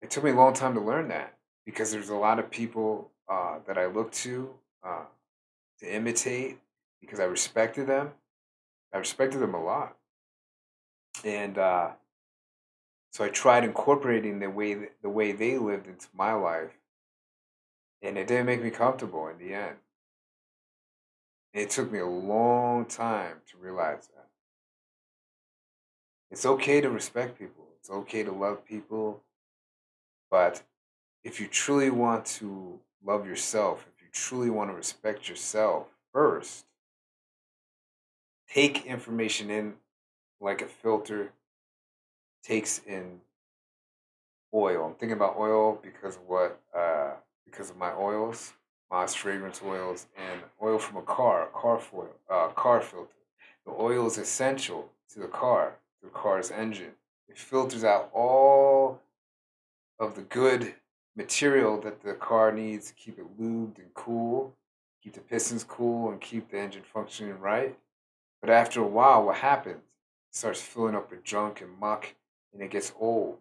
it took me a long time to learn that because there's a lot of people that I look uh, to imitate because I respected them. I respected them a lot. And so I tried incorporating the way they lived into my life, and it didn't make me comfortable in the end. It took me a long time to realize that. It's okay to respect people. It's okay to love people, but if you truly want to love yourself, if you truly want to respect yourself first, take information in like a filter takes in oil. I'm thinking about oil because of because of my oils, MAAT'S fragrance oils, and oil from car filter. The oil is essential to the car's engine. It filters out all of the good material that the car needs to keep it lubed and cool, keep the pistons cool, and keep the engine functioning right. But after a while, what happens? It starts filling up with junk and muck, and it gets old.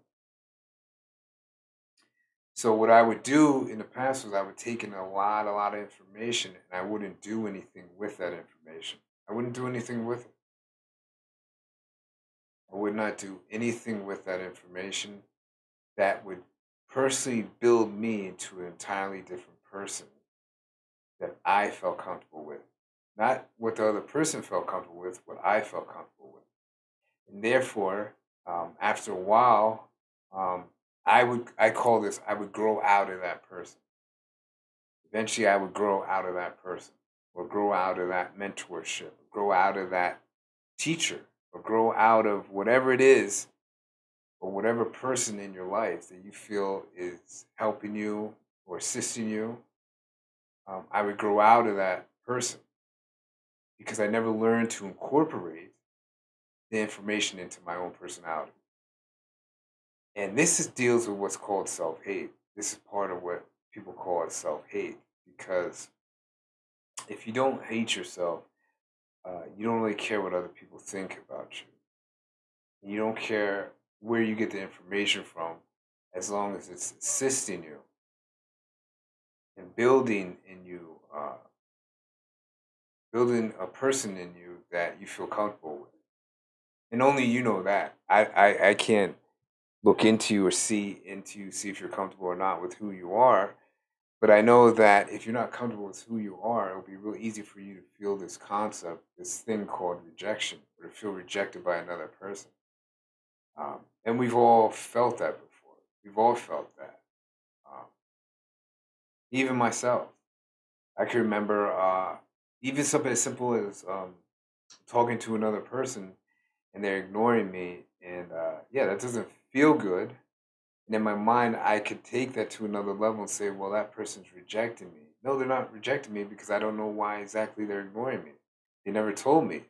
So what I would do in the past was I would take in a lot of information, and I wouldn't do anything with that information. I wouldn't do anything with it. I would not do anything with that information that would personally build me into an entirely different person that I felt comfortable with. Not what the other person felt comfortable with, what I felt comfortable with. And therefore, after a while, um, I call this, I would grow out of that person. Eventually I would grow out of that person or grow out of that mentorship, grow out of that teacher, or grow out of whatever it is or whatever person in your life that you feel is helping you or assisting you. I would grow out of that person because I never learned to incorporate the information into my own personality. And deals with what's called self hate. This is part of what people call it self hate because if you don't hate yourself, you don't really care what other people think about you. You don't care where you get the information from as long as it's assisting you and building a person in you that you feel comfortable with. And only you know that. I can't look into you or see if you're comfortable or not with who you are. But I know that if you're not comfortable with who you are, it'll be real easy for you to feel this concept, this thing called rejection, or to feel rejected by another person. And we've all felt that before. We've all felt that. Um, even myself. I can remember even something as simple as talking to another person and they're ignoring me. And yeah, that doesn't feel good. And in my mind, I could take that to another level and say, well, that person's rejecting me. No, they're not rejecting me because I don't know why exactly they're ignoring me. They never told me.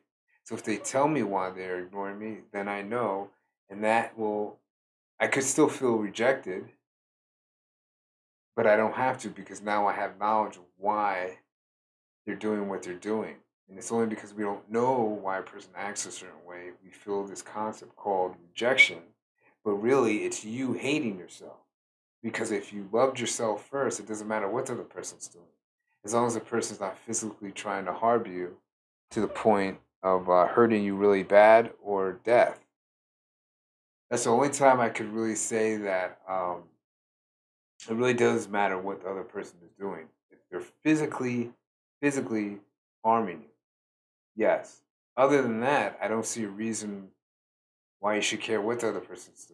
So if they tell me why they're ignoring me, then I know. And I could still feel rejected, but I don't have to because now I have knowledge of why they're doing what they're doing. And it's only because we don't know why a person acts a certain way, we feel this concept called rejection. But really, it's you hating yourself. Because if you loved yourself first, it doesn't matter what the other person's doing. as long as the person's not physically trying to harm you to the point of hurting you really bad or death. That's the only time I could really say that it really does matter what the other person is doing. If they're physically harming you, yes. Other than that, I don't see a reason why you should care what the other person's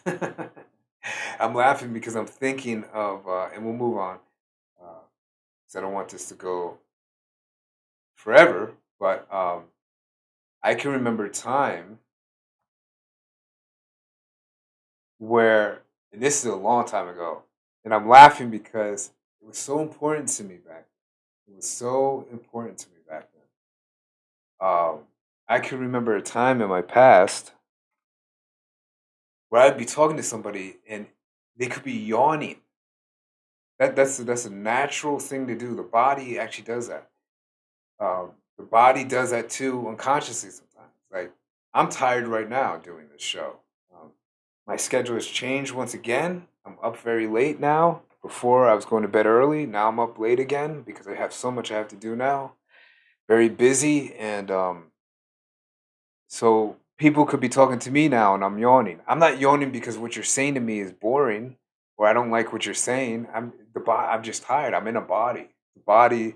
doing. I'm laughing because I'm thinking of, and we'll move on, because I don't want this to go forever. But I can remember a time where, and this is a long time ago, and I'm laughing because it was so important to me back then. It was so important to me back then. I can remember a time in my past where I'd be talking to somebody and they could be yawning. That's a natural thing to do. The body actually does that. The body does that too unconsciously sometimes. Like I'm tired right now doing this show. Um, my schedule has changed once again. I'm up very late now. Before I was going to bed early. Now I'm up late again because I have so much I have to do now. Very busy, and so people could be talking to me now, and I'm yawning. I'm not yawning because what you're saying to me is boring, or I don't like what you're saying. I'm just tired. I'm in a body. The body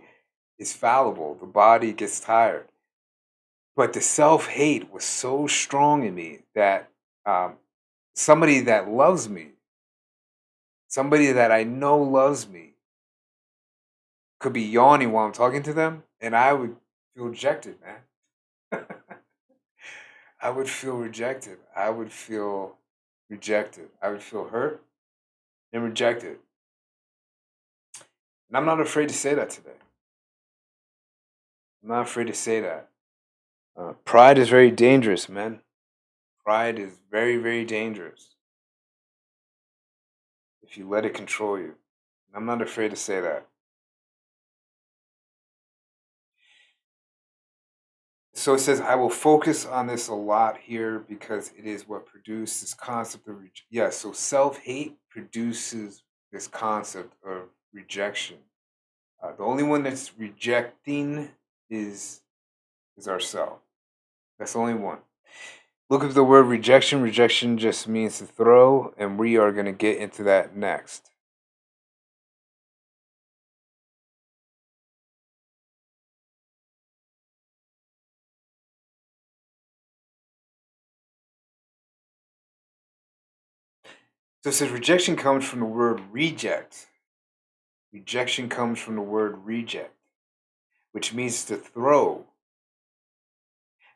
is fallible. The body gets tired. But the self hate was so strong in me that um, somebody that loves me, somebody that I know loves me, could be yawning while I'm talking to them, and I would feel rejected, man. I would feel rejected. I would feel rejected. I would feel hurt and rejected. And I'm not afraid to say that today. I'm not afraid to say that. Pride is very dangerous, man. Pride is very, very dangerous if you let it control you. And I'm not afraid to say that. So it says, I will focus on this a lot here because it is what produced this concept of yes. So self hate produces this concept of rejection. The only one that's rejecting is is ourself. That's the only one. Look at the word rejection. Rejection just means to throw, and we are going to get into that next. So it says rejection comes from the word reject. Rejection comes from the word reject, which means to throw.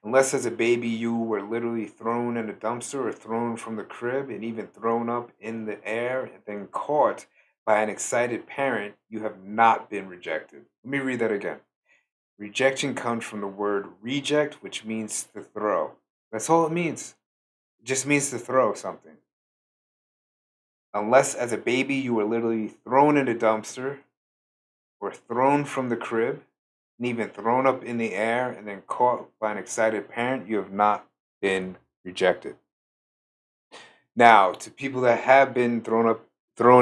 Unless as a baby you were literally thrown in a dumpster or thrown from the crib and even thrown up in the air and then caught by an excited parent, you have not been rejected. Let me read that again. Rejection comes from the word reject, which means to throw. That's all it means. It just means to throw something. Unless as a baby you were literally thrown in a dumpster or thrown from the crib and even thrown up in the air and then caught by an excited parent, you have not been rejected. Now, to people that have been thrown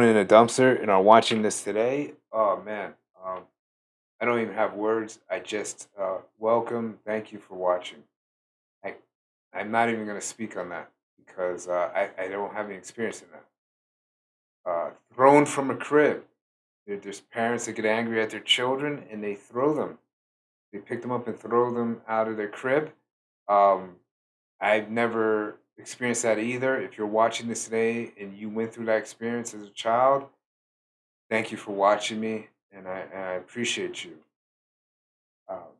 in a dumpster and are watching this today, oh man, I don't even have words. I just welcome, thank you for watching. I, I'm not even going to speak on that because I don't have any experience in that. Thrown from a crib. There's parents that get angry at their children and they throw them. They pick them up and throw them out of their crib. Um, I've never experienced that either. If you're watching this today and you went through that experience as a child, thank you for watching me, and I appreciate you. Um,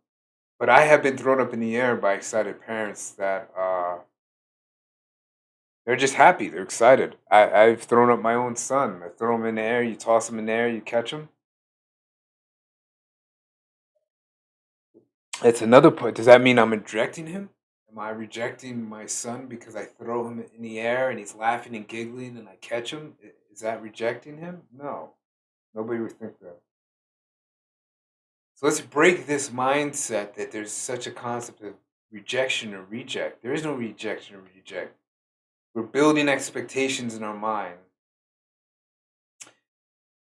but I have been thrown up in the air by excited parents that they're just happy. They're excited. I've thrown up my own son. I throw him in the air. You toss him in the air. You catch him. It's another point. Does that mean I'm rejecting him? Am I rejecting my son because I throw him in the air and he's laughing and giggling and I catch him? Is that rejecting him? No. Nobody would think that. So let's break this mindset that there's such a concept of rejection or reject. There is no rejection or reject. We're building expectations in our mind.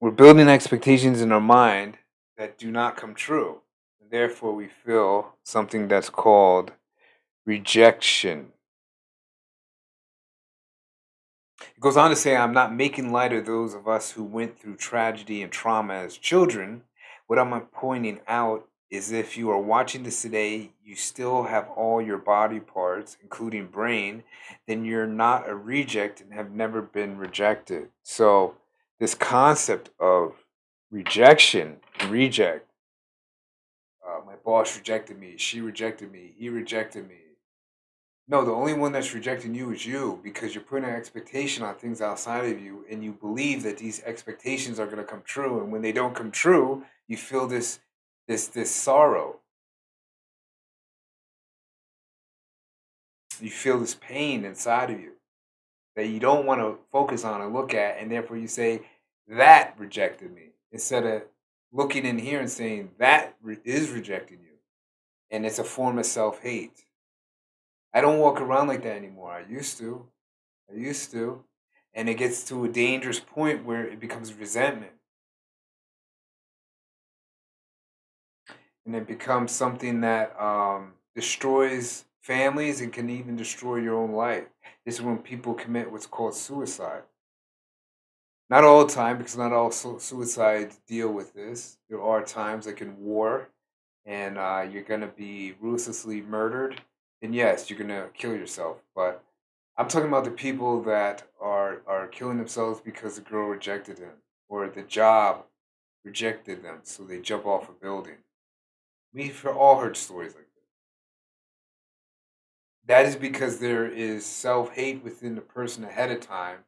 We're building expectations in our mind that do not come true. And therefore, we feel something that's called rejection. It goes on to say, I'm not making light of those of us who went through tragedy and trauma as children. What I'm pointing out is if you are watching this today, you still have all your body parts, including brain, then you're not a reject and have never been rejected. So, this concept of rejection, reject, my boss rejected me, she rejected me, he rejected me. No, the only one that's rejecting you is you because you're putting an expectation on things outside of you and you believe that these expectations are going to come true. And when they don't come true, you feel this sorrow. You feel this pain inside of you that you don't want to focus on and look at. And therefore you say, that rejected me instead of looking in here and saying, that is rejecting you. And it's a form of self hate. I don't walk around like that anymore. I used to. And it gets to a dangerous point where it becomes resentment. And it becomes something that destroys families and can even destroy your own life. This is when people commit what's called suicide. Not all the time, because not all suicides deal with this. There are times like in war, and you're going to be ruthlessly murdered. And yes, you're going to kill yourself. But I'm talking about the people that are killing themselves because the girl rejected them or the job rejected them, so they jump off a building. We've all heard stories like that. That is because there is self-hate within the person ahead of time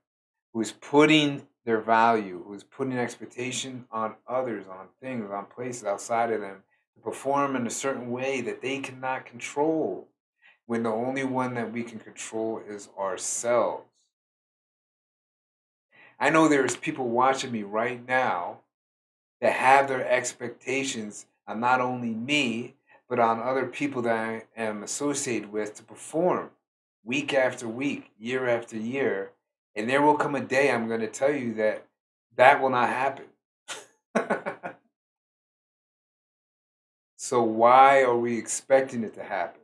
who is putting their value, who is putting expectation on others, on things, on places outside of them to perform in a certain way that they cannot control, when the only one that we can control is ourselves. I know there's people watching me right now that have their expectations on not only me, but on other people that I am associated with to perform week after week, year after year. And there will come a day I'm going to tell you that that will not happen. So, why are we expecting it to happen?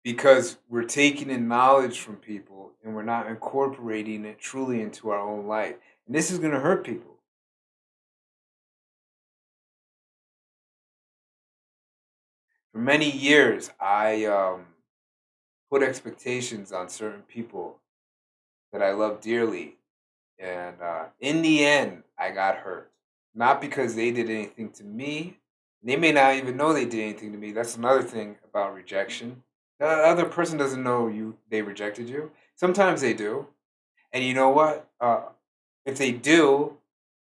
Because we're taking in knowledge from people and we're not incorporating it truly into our own life. And this is going to hurt people. For many years, I put expectations on certain people that I love dearly. And in the end, I got hurt. Not because they did anything to me. They may not even know they did anything to me. That's another thing about rejection. The other person doesn't know they rejected you. Sometimes they do. And you know what? If they do,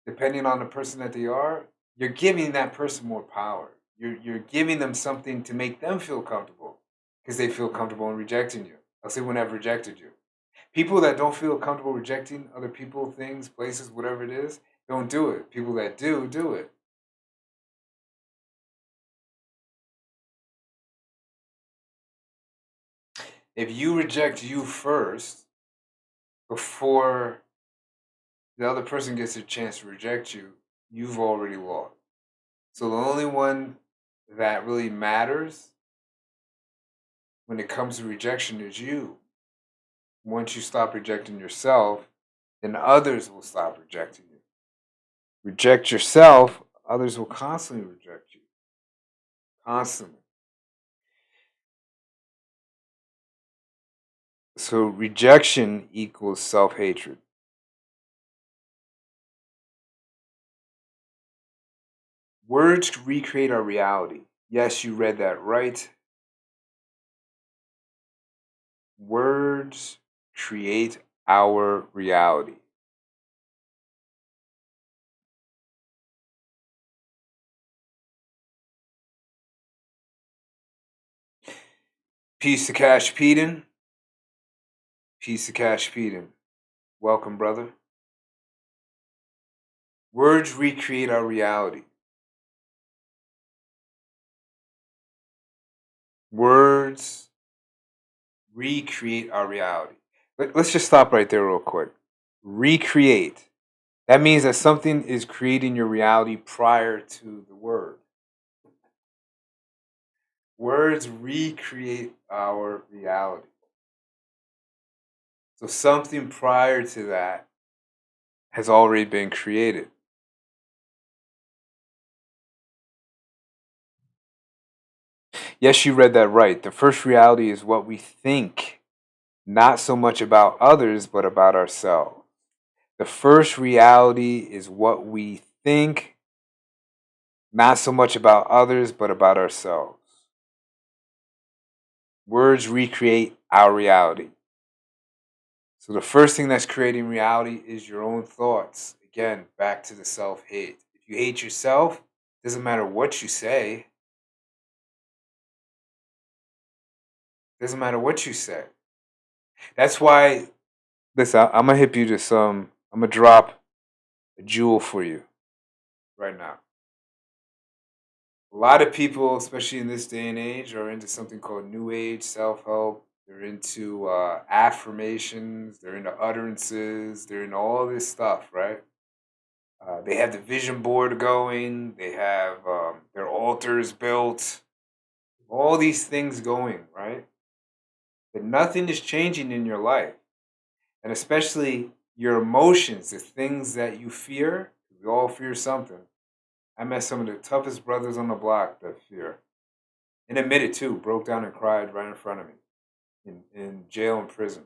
depending on the person that they are, you're giving that person more power. You're giving them something to make them feel comfortable because they feel comfortable in rejecting you. Else they wouldn't have rejected you. People that don't feel comfortable rejecting other people, things, places, whatever it is, don't do it. People that do, do it. If you reject you first before the other person gets a chance to reject you, you've already lost. So the only one that really matters when it comes to rejection is you. Once you stop rejecting yourself, then others will stop rejecting you. Reject yourself, others will constantly reject you. Constantly. So rejection equals self-hatred. Words recreate our reality. Yes, you read that right. Words create our reality. Peace to Cash Peden. Peace to Cash Peden. Welcome, brother. Words recreate our reality. Words recreate our reality. Let's just stop right there real quick. Recreate. That means that something is creating your reality prior to the word. Words recreate our reality. So something prior to that has already been created. Yes, you read that right. The first reality is what we think, not so much about others, but about ourselves. The first reality is what we think, not so much about others, but about ourselves. Words recreate our reality. So the first thing that's creating reality is your own thoughts. Again, back to the self-hate. If you hate yourself, it doesn't matter what you say. It doesn't matter what you say. That's why, listen, I'm gonna hit you to some, I'm gonna drop a jewel for you right now. A lot of people, especially in this day and age, are into something called New Age self help. They're into affirmations, they're into utterances, they're into all this stuff, right? They have the vision board going, they have their altars built, all these things going, right? But nothing is changing in your life. And especially your emotions, the things that you fear. We all fear something. I met some of the toughest brothers on the block that fear. And admitted too, broke down and cried right in front of me in jail and prison.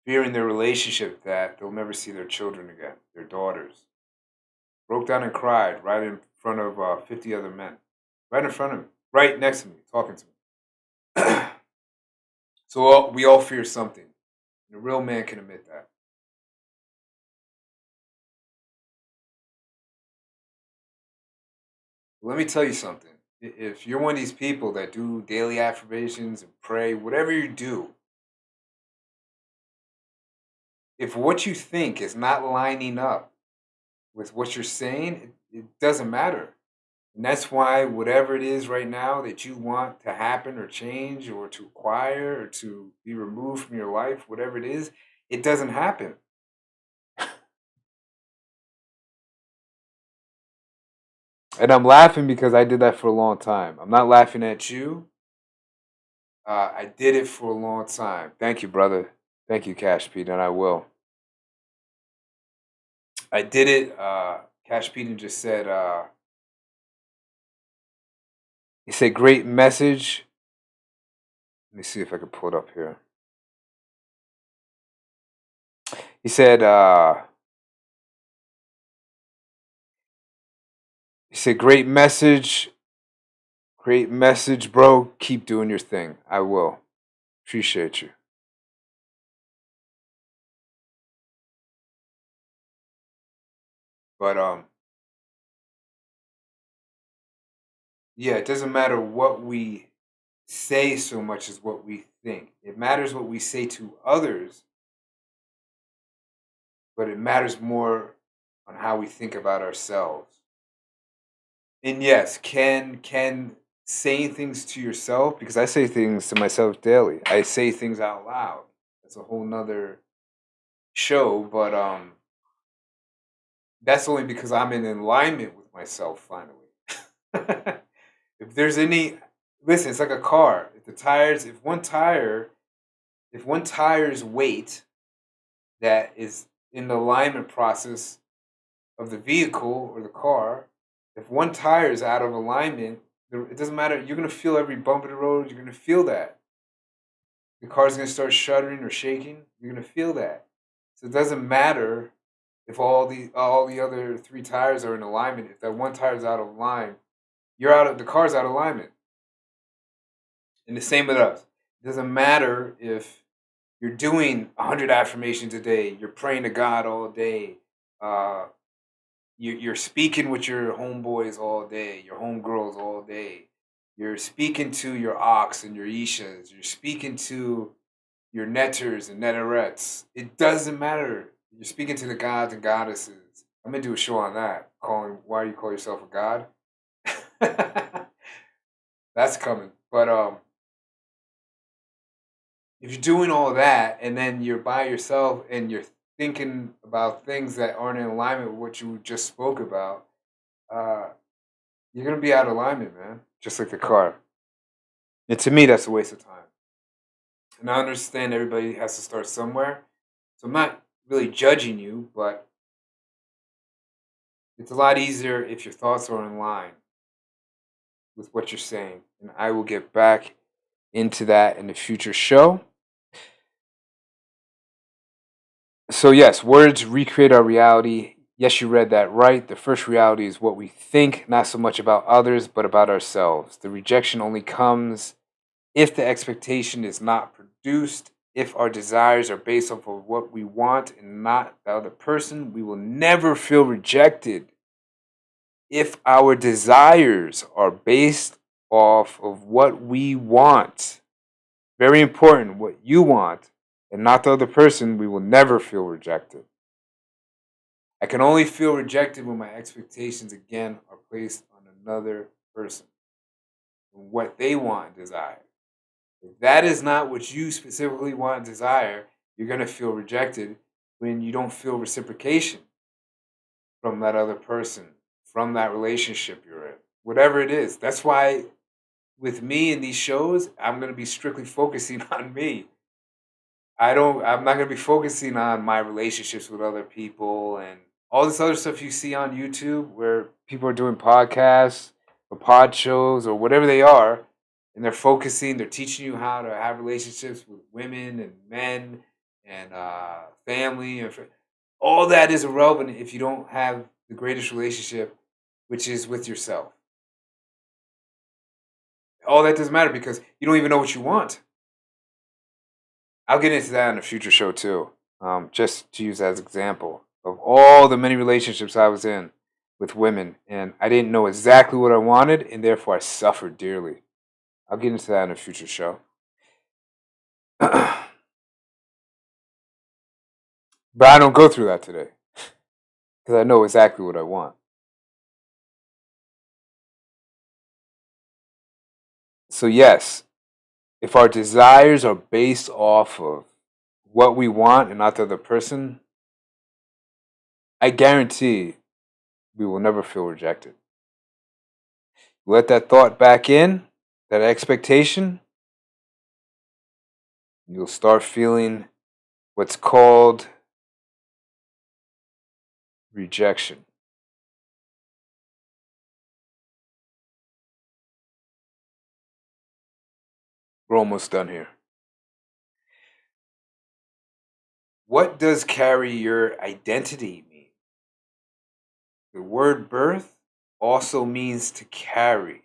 Fearing their relationship that they'll never see their children again, their daughters. Broke down and cried right in front of 50 other men. Right in front of me, right next to me, talking to me. So we all fear something. And a real man can admit that. Let me tell you something. If you're one of these people that do daily affirmations and pray, whatever you do, if what you think is not lining up with what you're saying, it doesn't matter. And that's why whatever it is right now that you want to happen or change or to acquire or to be removed from your life, whatever it is, it doesn't happen. And I'm laughing because I did that for a long time. I'm not laughing at you. I did it for a long time. Thank you, brother. Thank you, Cash Pete, and I will. I did it. Cash Pete just said, he said, great message. Let me see if I can pull it up here. He said, great message. Great message, bro. Keep doing your thing. I will. Appreciate you. But yeah, it doesn't matter what we say so much as what we think. It matters what we say to others, but it matters more on how we think about ourselves. And yes, can saying things to yourself, because I say things to myself daily. I say things out loud. That's a whole nother show, but that's only because I'm in alignment with myself finally. If there's any, listen, it's like a car. If the tires, if one tire's weight that is in the alignment process of the vehicle or the car, if one tire is out of alignment, it doesn't matter. You're gonna feel every bump in the road. You're gonna feel that the car's gonna start shuddering or shaking. You're gonna feel that. So it doesn't matter if all the other three tires are in alignment. If that one tire is out of line, you're out of the car's out of alignment. And the same with us. It doesn't matter if you're doing 100 affirmations a day, you're praying to God all day, uh, you're speaking with your homeboys all day, your homegirls all day, you're speaking to your ox and your ishas, you're speaking to your netters and netterettes. It doesn't matter. You're speaking to the gods and goddesses. I'm gonna do a show on that, calling why you call yourself a god. That's coming. But if you're doing all that and then you're by yourself and you're thinking about things that aren't in alignment with what you just spoke about, uh, you're gonna be out of alignment, man. Just like the car. And to me, that's a waste of time. And I understand everybody has to start somewhere. So I'm not really judging you, but it's a lot easier if your thoughts are in line with what you're saying. And I will get back into that in a future show. So, yes, words recreate our reality. Yes, you read that right. The first reality is what we think, not so much about others, but about ourselves. The rejection only comes if the expectation is not produced, if our desires are based off of what we want and not the other person. We will never feel rejected if our desires are based off of what we want. Very important, what you want and not the other person. We will never feel rejected. I can only feel rejected when my expectations again are placed on another person and what they want and desire. If that is not what you specifically want and desire, you're going to feel rejected when you don't feel reciprocation from that other person, from that relationship you're in, whatever it is. That's why with me in these shows, I'm going to be strictly focusing on me. I'm not going to be focusing on my relationships with other people and all this other stuff you see on YouTube where people are doing podcasts or pod shows or whatever they are, and they're teaching you how to have relationships with women and men and family and all that is irrelevant if you don't have the greatest relationship, which is with yourself. All that doesn't matter because you don't even know what you want. I'll get into that in a future show too, just to use as an example of all the many relationships I was in with women, and I didn't know exactly what I wanted, and therefore I suffered dearly. I'll get into that in a future show. But I don't go through that today because I know exactly what I want. So, yes, if our desires are based off of what we want and not the other person, I guarantee we will never feel rejected. Let that thought back in, that expectation, you'll start feeling what's called rejection. We're almost done here. What does carry your identity mean? The word birth also means to carry.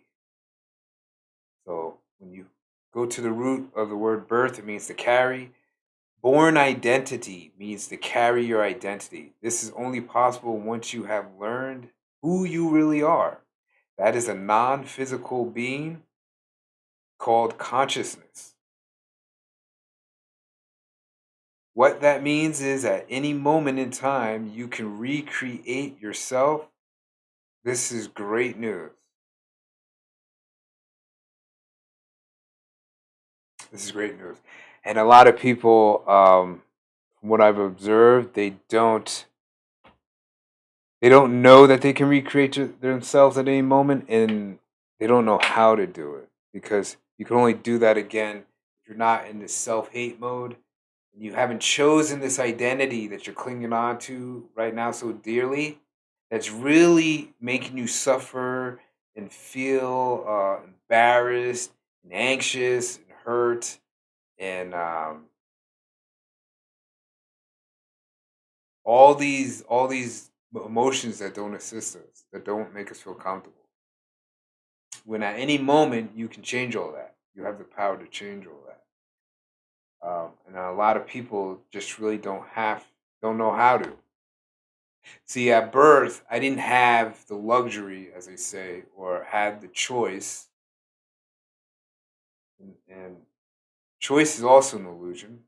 So when you go to the root of the word birth, it means to carry. Born identity means to carry your identity. This is only possible once you have learned who you really are. That is a non physical being called consciousness. What that means is at any moment in time, you can recreate yourself. This is great news. This is great news. And a lot of people, from what I've observed, they don't know that they can recreate themselves at any moment, and they don't know how to do it because you can only do that again if you're not in this self-hate mode and you haven't chosen this identity that you're clinging on to right now so dearly that's really making you suffer and feel embarrassed and anxious and hurt and all these emotions that don't assist us, that don't make us feel comfortable. When at any moment you can change all that, you have the power to change all that. And a lot of people just really don't know how to. See, at birth, I didn't have the luxury, as they say, or had the choice. And choice is also an illusion,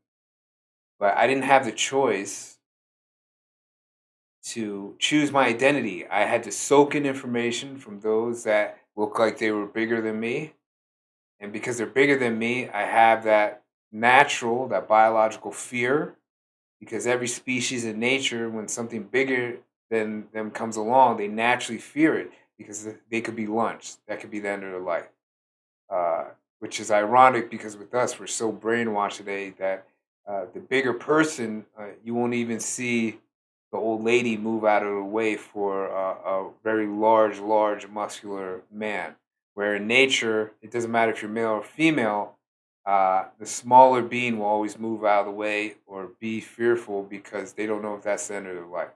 but I didn't have the choice to choose my identity. I had to soak in information from those that look like they were bigger than me. And because they're bigger than me, I have that natural, that biological fear, because every species in nature, when something bigger than them comes along, they naturally fear it because they could be lunch. That could be the end of their life. Uh, which is ironic because with us, we're so brainwashed today that the bigger person, you won't even see the old lady move out of the way for a very large, muscular man. Where in nature, it doesn't matter if you're male or female, the smaller being will always move out of the way or be fearful because they don't know if that's the end of their life.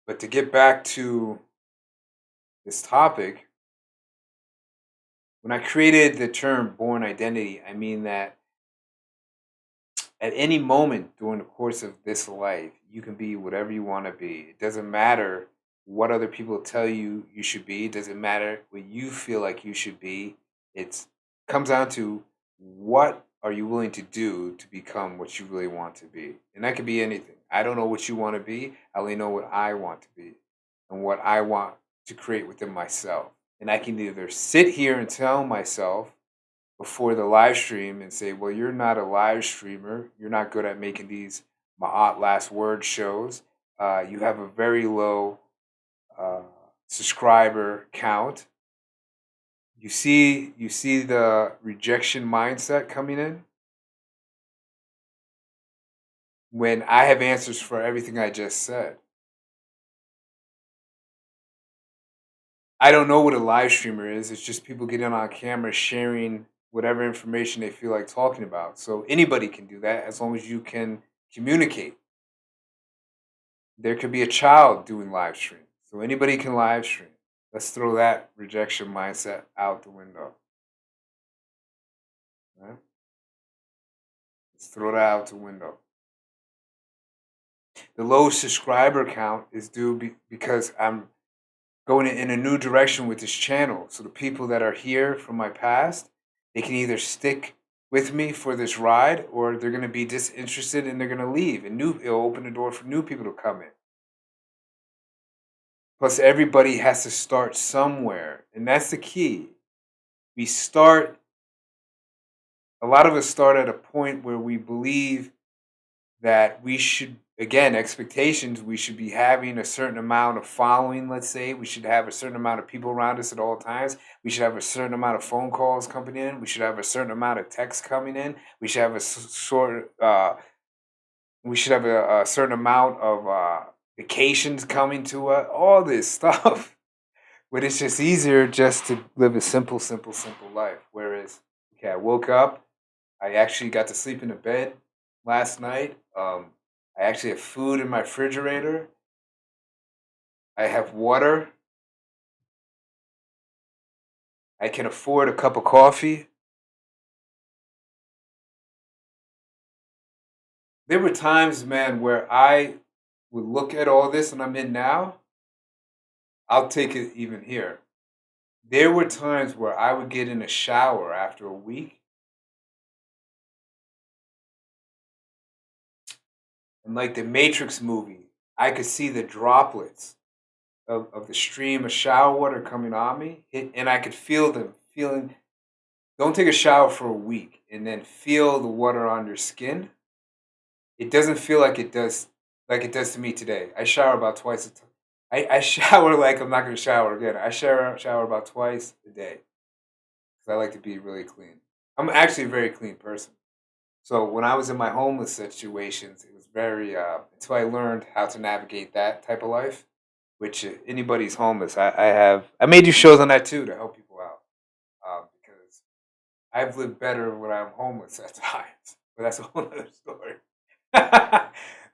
But to get back to this topic, when I created the term born identity, I mean that at any moment during the course of this life, you can be whatever you want to be. It doesn't matter what other people tell you you should be. It doesn't matter what you feel like you should be. It comes down to what are you willing to do to become what you really want to be. And that could be anything. I don't know what you want to be. I only know what I want to be and what I want to create within myself. And I can either sit here and tell myself before the live stream and say, well, you're not a live streamer. You're not good at making these Ma'at last word shows. You have a very low uh, subscriber count. You see the rejection mindset coming in when I have answers for everything I just said. I don't know what a live streamer is. It's just people getting on camera sharing whatever information they feel like talking about. So anybody can do that as long as you can communicate. There could be a child doing live stream. So anybody can live stream. Let's throw that rejection mindset out the window. Right? Let's throw that out the window. The low subscriber count is due because I'm going in a new direction with this channel. So the people that are here from my past, they can either stick with me for this ride or they're going to be disinterested and they're going to leave. And it'll open the door for new people to come in. Plus, everybody has to start somewhere. And that's the key. We start, a lot of us start at a point where we believe that we should, again, expectations, we should be having a certain amount of following, let's say. We should have a certain amount of people around us at all times. We should have a certain amount of phone calls coming in. We should have a certain amount of texts coming in. We should have a certain amount of vacations coming to us, all this stuff. But it's just easier just to live a simple life. Whereas, okay, I woke up. I actually got to sleep in a bed last night. I actually have food in my refrigerator. I have water. I can afford a cup of coffee. There were times, man, where I would look at all this and I'm in now. I'll take it even here. There were times where I would get in a shower after a week and like the Matrix movie, I could see the droplets of the stream of shower water coming on me, and I could feel them feeling. Don't take a shower for a week and then feel the water on your skin. It doesn't feel like it does to me today. I shower about twice a time. I shower like I'm not going to shower again. I shower about twice a day because I like to be really clean. I'm actually a very clean person. So when I was in my homeless situations, it was very until I learned how to navigate that type of life. Which anybody's homeless, I made you shows on that too to help people out because I've lived better when I'm homeless at times, but that's a whole other story.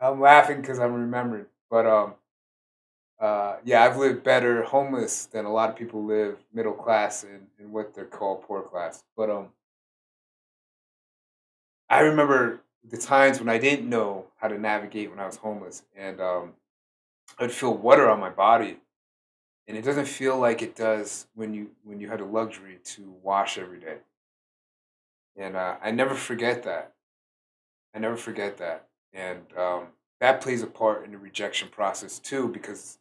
I'm laughing because I'm remembering, but yeah, I've lived better homeless than a lot of people live middle class and what they're called poor class. But I remember the times when I didn't know how to navigate when I was homeless, and I'd feel water on my body, and it doesn't feel like it does when you had the luxury to wash every day. And I never forget that. I never forget that, and that plays a part in the rejection process too, because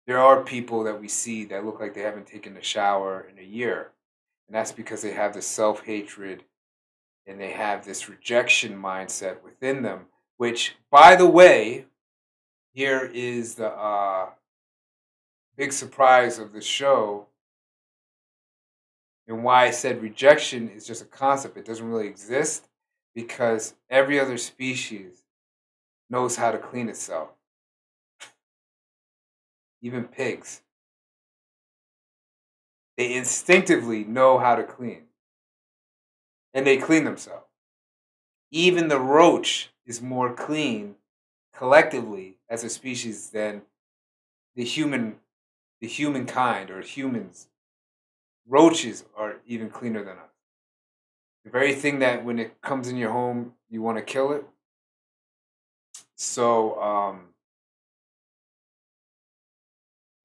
There are people that we see that look like they haven't taken a shower in a year. And that's because they have this self hatred and they have this rejection mindset within them, which, by the way, here is the big surprise of the show and why I said rejection is just a concept. It doesn't really exist because every other species knows how to clean itself, even pigs. They instinctively know how to clean and they clean themselves. Even the roach is more clean collectively as a species than the humankind or humans. Roaches are even cleaner than us. The very thing that when it comes in your home, you want to kill it. So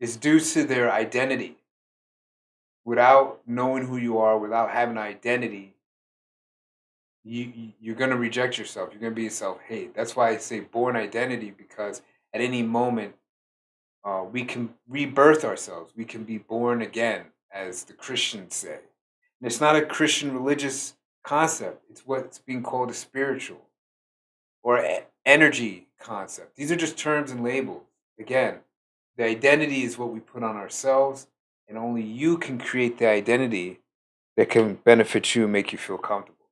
it's due to their identity. Without knowing who you are, without having an identity, you're going to reject yourself. You're going to be self-hate. That's why I say born identity, because at any moment we can rebirth ourselves. We can be born again, as the Christians say. And it's not a Christian religious concept. It's what's being called a spiritual or energy concept. These are just terms and labels. Again, the identity is what we put on ourselves, and only you can create the identity that can benefit you and make you feel comfortable.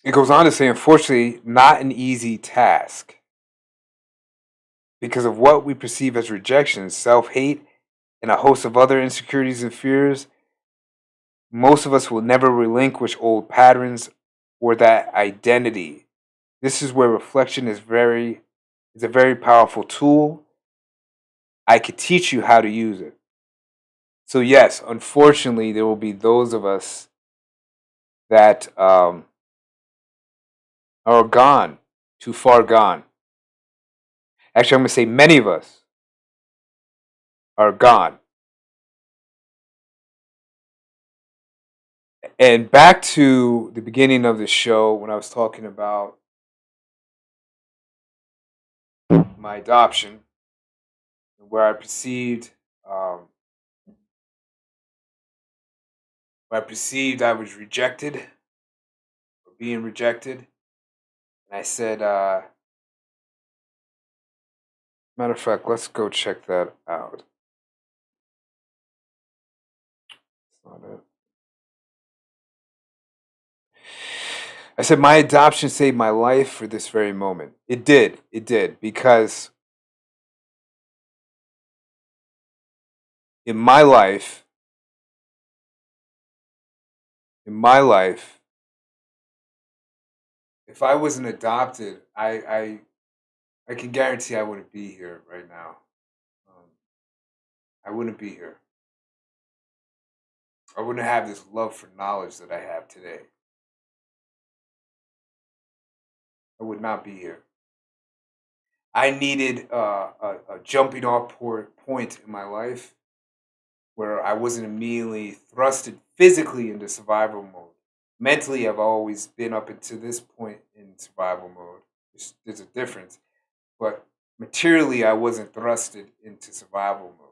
It goes on to say, unfortunately, not an easy task because of what we perceive as rejection, self hate, and a host of other insecurities and fears. Most of us will never relinquish old patterns or that identity. This is where reflection is a very powerful tool. I could teach you how to use it. So yes, unfortunately, there will be those of us that are gone, too far gone. Actually, I'm going to say many of us are gone. And back to the beginning of the show when I was talking about my adoption, where I perceived um, I was rejected or being rejected, and I said, matter of fact, let's go check that out. That's not it. I said my adoption saved my life for this very moment. It did. It did because in my life, in my life, if I wasn't adopted, I can guarantee I wouldn't be here right now. Um, I wouldn't be here. I wouldn't have this love for knowledge that I have today. I would not be here. I needed a jumping off point in my life where I wasn't immediately thrusted physically into survival mode. Mentally, I've always been up until this point in survival mode. There's a difference. But materially, I wasn't thrusted into survival mode.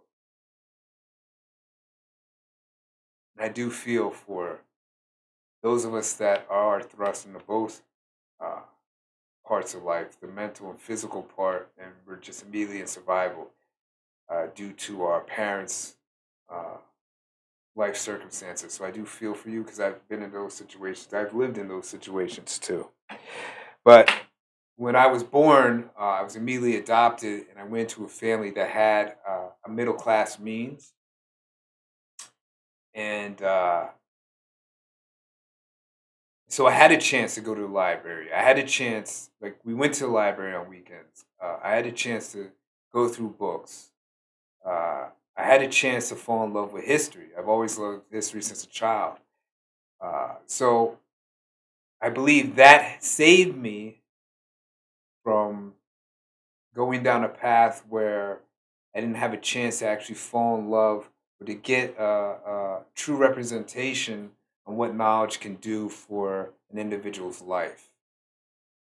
And I do feel for those of us that are thrust into both uh, parts of life, the mental and physical part, and we're just immediately in survival due to our parents' uh, life circumstances. So I do feel for you because I've been in those situations. I've lived in those situations too. But when I was born, I was immediately adopted, and I went to a family that had a middle class means, and so I had a chance to go to the library. I had a chance, like we went to the library on weekends. I had a chance to go through books. I had a chance to fall in love with history. I've always loved history since a child. So I believe that saved me from going down a path where I didn't have a chance to actually fall in love or to get a true representation on what knowledge can do for an individual's life.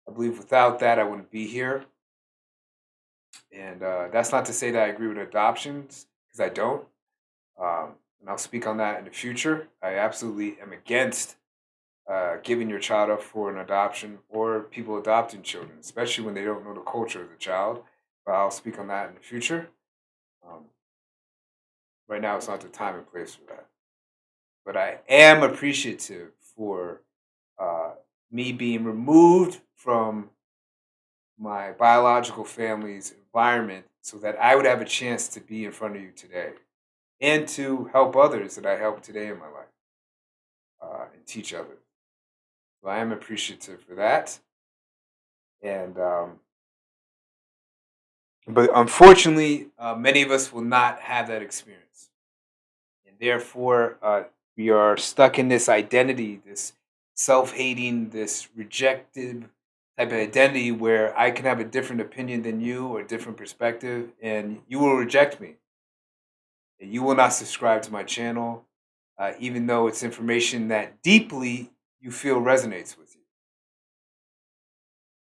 I believe without that, I wouldn't be here. And that's not to say that I agree with adoptions, because I don't. And I'll speak on that in the future. I absolutely am against giving your child up for an adoption or people adopting children, especially when they don't know the culture of the child. But I'll speak on that in the future. Um, right now, it's not the time and place for that. But I am appreciative for uh, me being removed from my biological family's environment so that I would have a chance to be in front of you today and to help others that I help today in my life and teach others. So I am appreciative for that. And but unfortunately, many of us will not have that experience, and therefore we are stuck in this identity, this self-hating, this rejected type of identity where I can have a different opinion than you or a different perspective, and you will reject me. And you will not subscribe to my channel, even though it's information that deeply you feel resonates with you.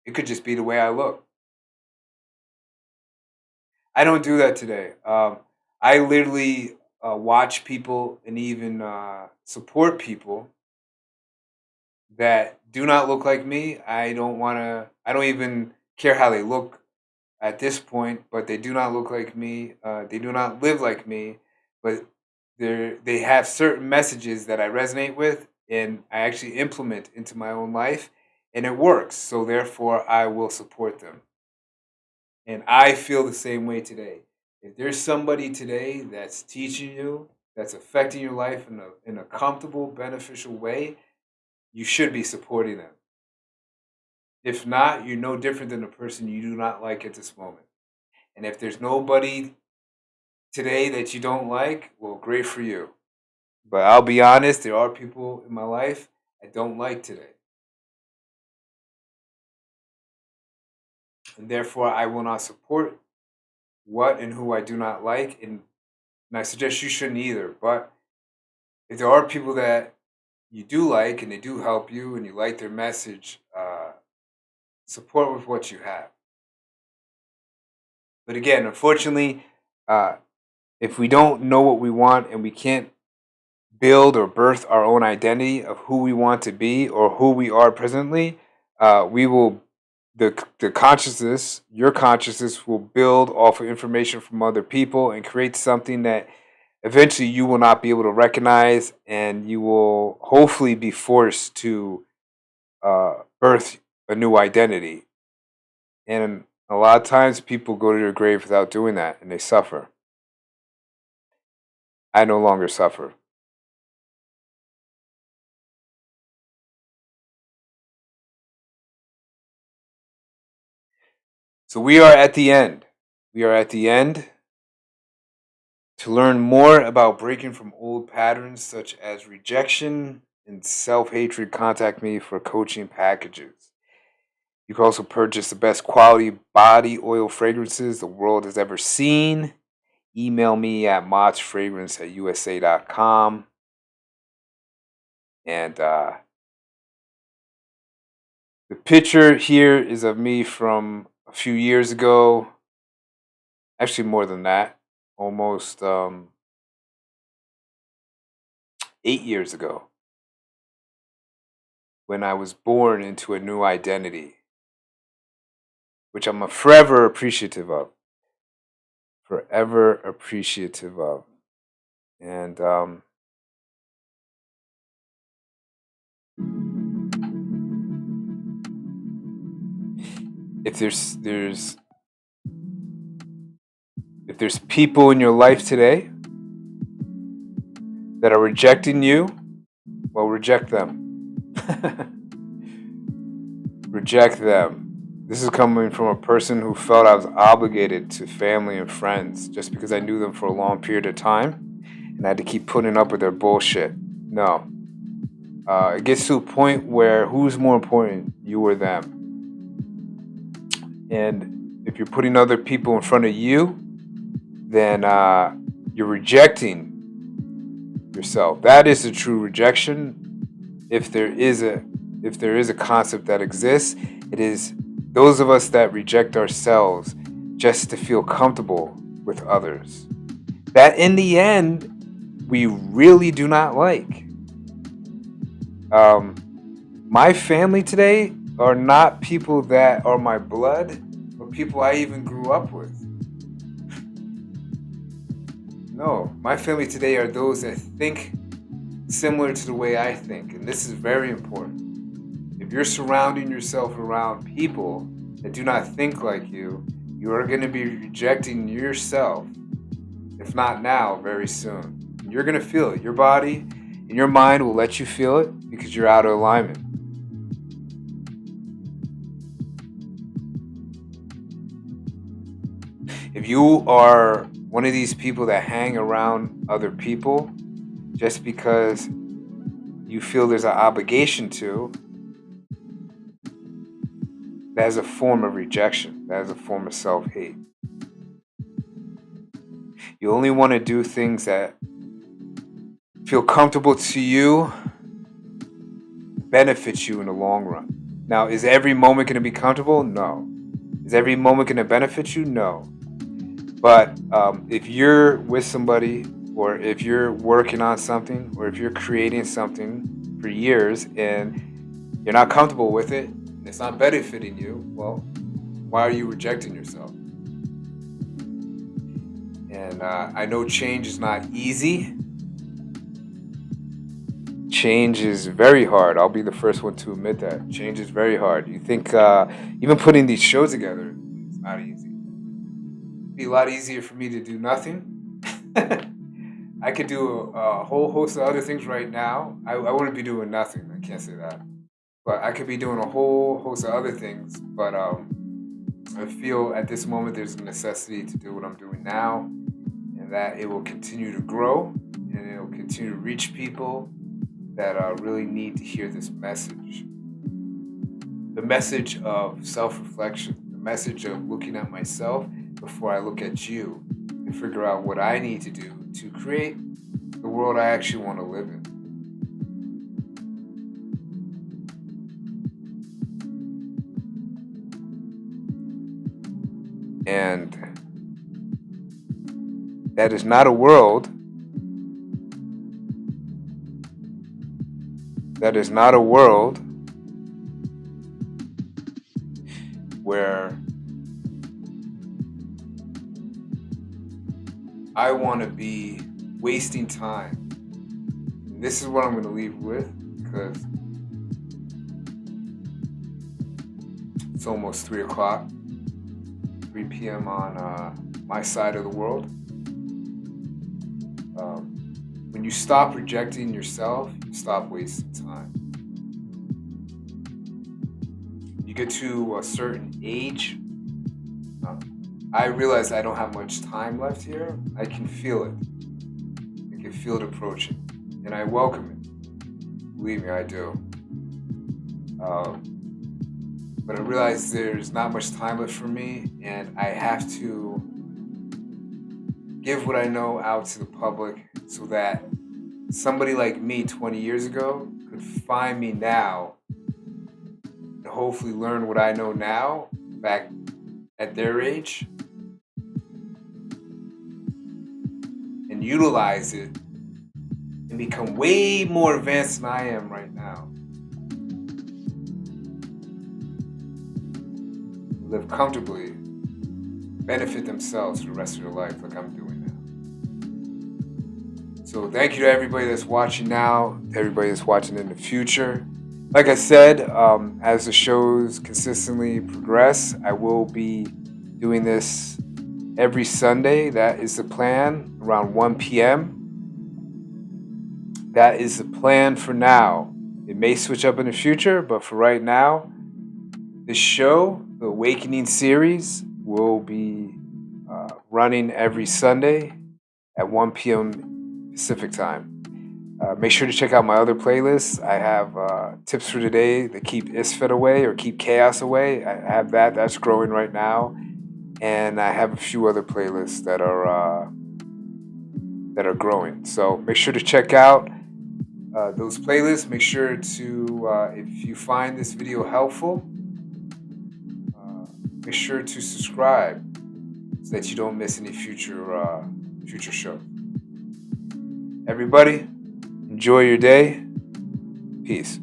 It could just be the way I look. I don't do that today. I literally watch people and even support people that do not look like me. I don't want to, I don't even care how they look at this point, but they do not look like me. They do not live like me, but they have certain messages that I resonate with and I actually implement into my own life and it works. So therefore, I will support them. And I feel the same way today. If there's somebody today that's teaching you, that's affecting your life in a comfortable, beneficial way, you should be supporting them. If not, you're no different than the person you do not like at this moment. And if there's nobody today that you don't like, well, great for you. But I'll be honest, there are people in my life I don't like today. And therefore, I will not support what and who I do not like. And I suggest you shouldn't either. But if there are people that you do like and they do help you and you like their message, support with what you have. But again, unfortunately, uh, if we don't know what we want and we can't build or birth our own identity of who we want to be or who we are presently, we will the consciousness, your consciousness, will build off of information from other people and create something that eventually you will not be able to recognize, and you will hopefully be forced to birth a new identity. And a lot of times people go to their grave without doing that and they suffer. I no longer suffer. So we are at the end. We are at the end. To learn more about breaking from old patterns such as rejection and self hatred, contact me for coaching packages. You can also purchase the best quality body oil fragrances the world has ever seen. Email me at maatsfragrance@usa.com. And the picture here is of me from a few years ago. Actually, more than that. Almost 8 years ago. When I was born into a new identity, which I'm forever appreciative of. Forever appreciative of. And if there's people in your life today that are rejecting you, well, reject them. Reject them. This is coming from a person who felt I was obligated to family and friends just because I knew them for a long period of time and I had to keep putting up with their bullshit. No. It gets to a point where who's more important, you or them? And if you're putting other people in front of you, then you're rejecting yourself. That is the true rejection. If there is a concept that exists, it is those of us that reject ourselves just to feel comfortable with others that in the end we really do not like. My family today are not people that are my blood or people I even grew up with. No, my family today are those that think similar to the way I think, and this is very important. If you're surrounding yourself around people that do not think like you are going to be rejecting yourself, if not now, very soon. You're going to feel it. Your body and your mind will let you feel it because you're out of alignment. If you are one of these people that hang around other people just because you feel there's an obligation to, that is a form of rejection. That is a form of self-hate. You only want to do things that feel comfortable to you, benefit you in the long run. Now, is every moment going to be comfortable? No. Is every moment going to benefit you? No. But if you're with somebody, or if you're working on something, or if you're creating something for years and you're not comfortable with it, and it's not benefiting you, well, why are you rejecting yourself? And I know change is not easy. Change is very hard. I'll be the first one to admit that. Change is very hard. You think even putting these shows together is not easy. It'd be a lot easier for me to do nothing. I could do a whole host of other things right now. I wouldn't be doing nothing. I can't say that. But I could be doing a whole host of other things. But I feel at this moment there's a necessity to do what I'm doing now, and that it will continue to grow and it will continue to reach people that really need to hear this message. The message of self-reflection, the message of looking at myself before I look at you and figure out what I need to do to create the world I actually want to live in. And that is not a world where I want to be wasting time. And this is what I'm going to leave with, because it's almost 3 o'clock, 3 p.m. on my side of the world. When you stop rejecting yourself, you stop wasting time. You get to a certain age, I realize I don't have much time left here. I can feel it. I can feel it approaching. And I welcome it. Believe me, I do. But I realize there's not much time left for me, and I have to give what I know out to the public so that somebody like me 20 years ago could find me now and hopefully learn what I know now back at their age and utilize it and become way more advanced than I am right now. Live comfortably, benefit themselves for the rest of their life like I'm doing now. So thank you to everybody that's watching now, to everybody that's watching in the future. Like I said, as the shows consistently progress, I will be doing this every Sunday. That is the plan, around 1 p.m. That is the plan for now. It may switch up in the future, but for right now, this show, the Awakening series, will be running every Sunday at 1 p.m. Pacific time. Make sure to check out my other playlists. I have tips for today that keep isfet away or keep chaos away. I have that. That's growing right now. And I have a few other playlists that are growing. So make sure to check out those playlists. Make sure to, if you find this video helpful, make sure to subscribe. so that you don't miss any future shows. Everybody, enjoy your day. Peace.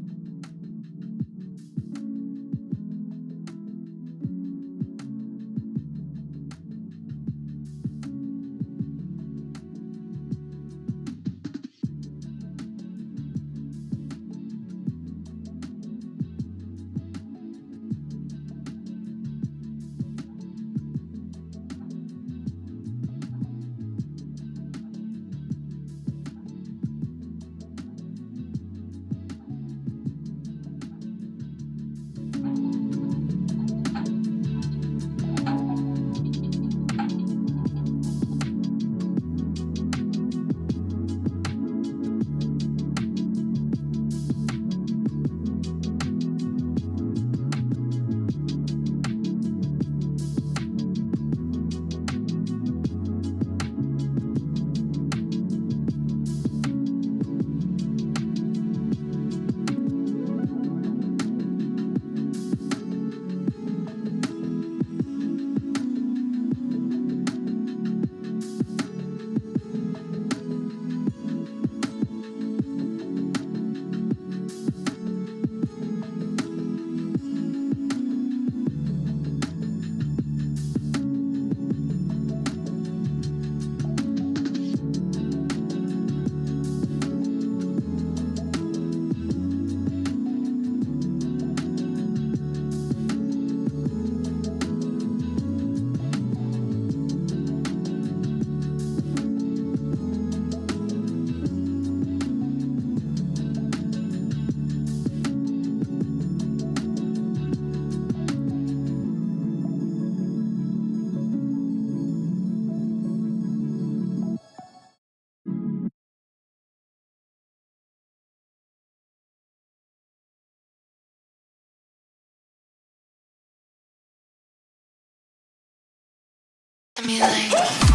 Stimulate.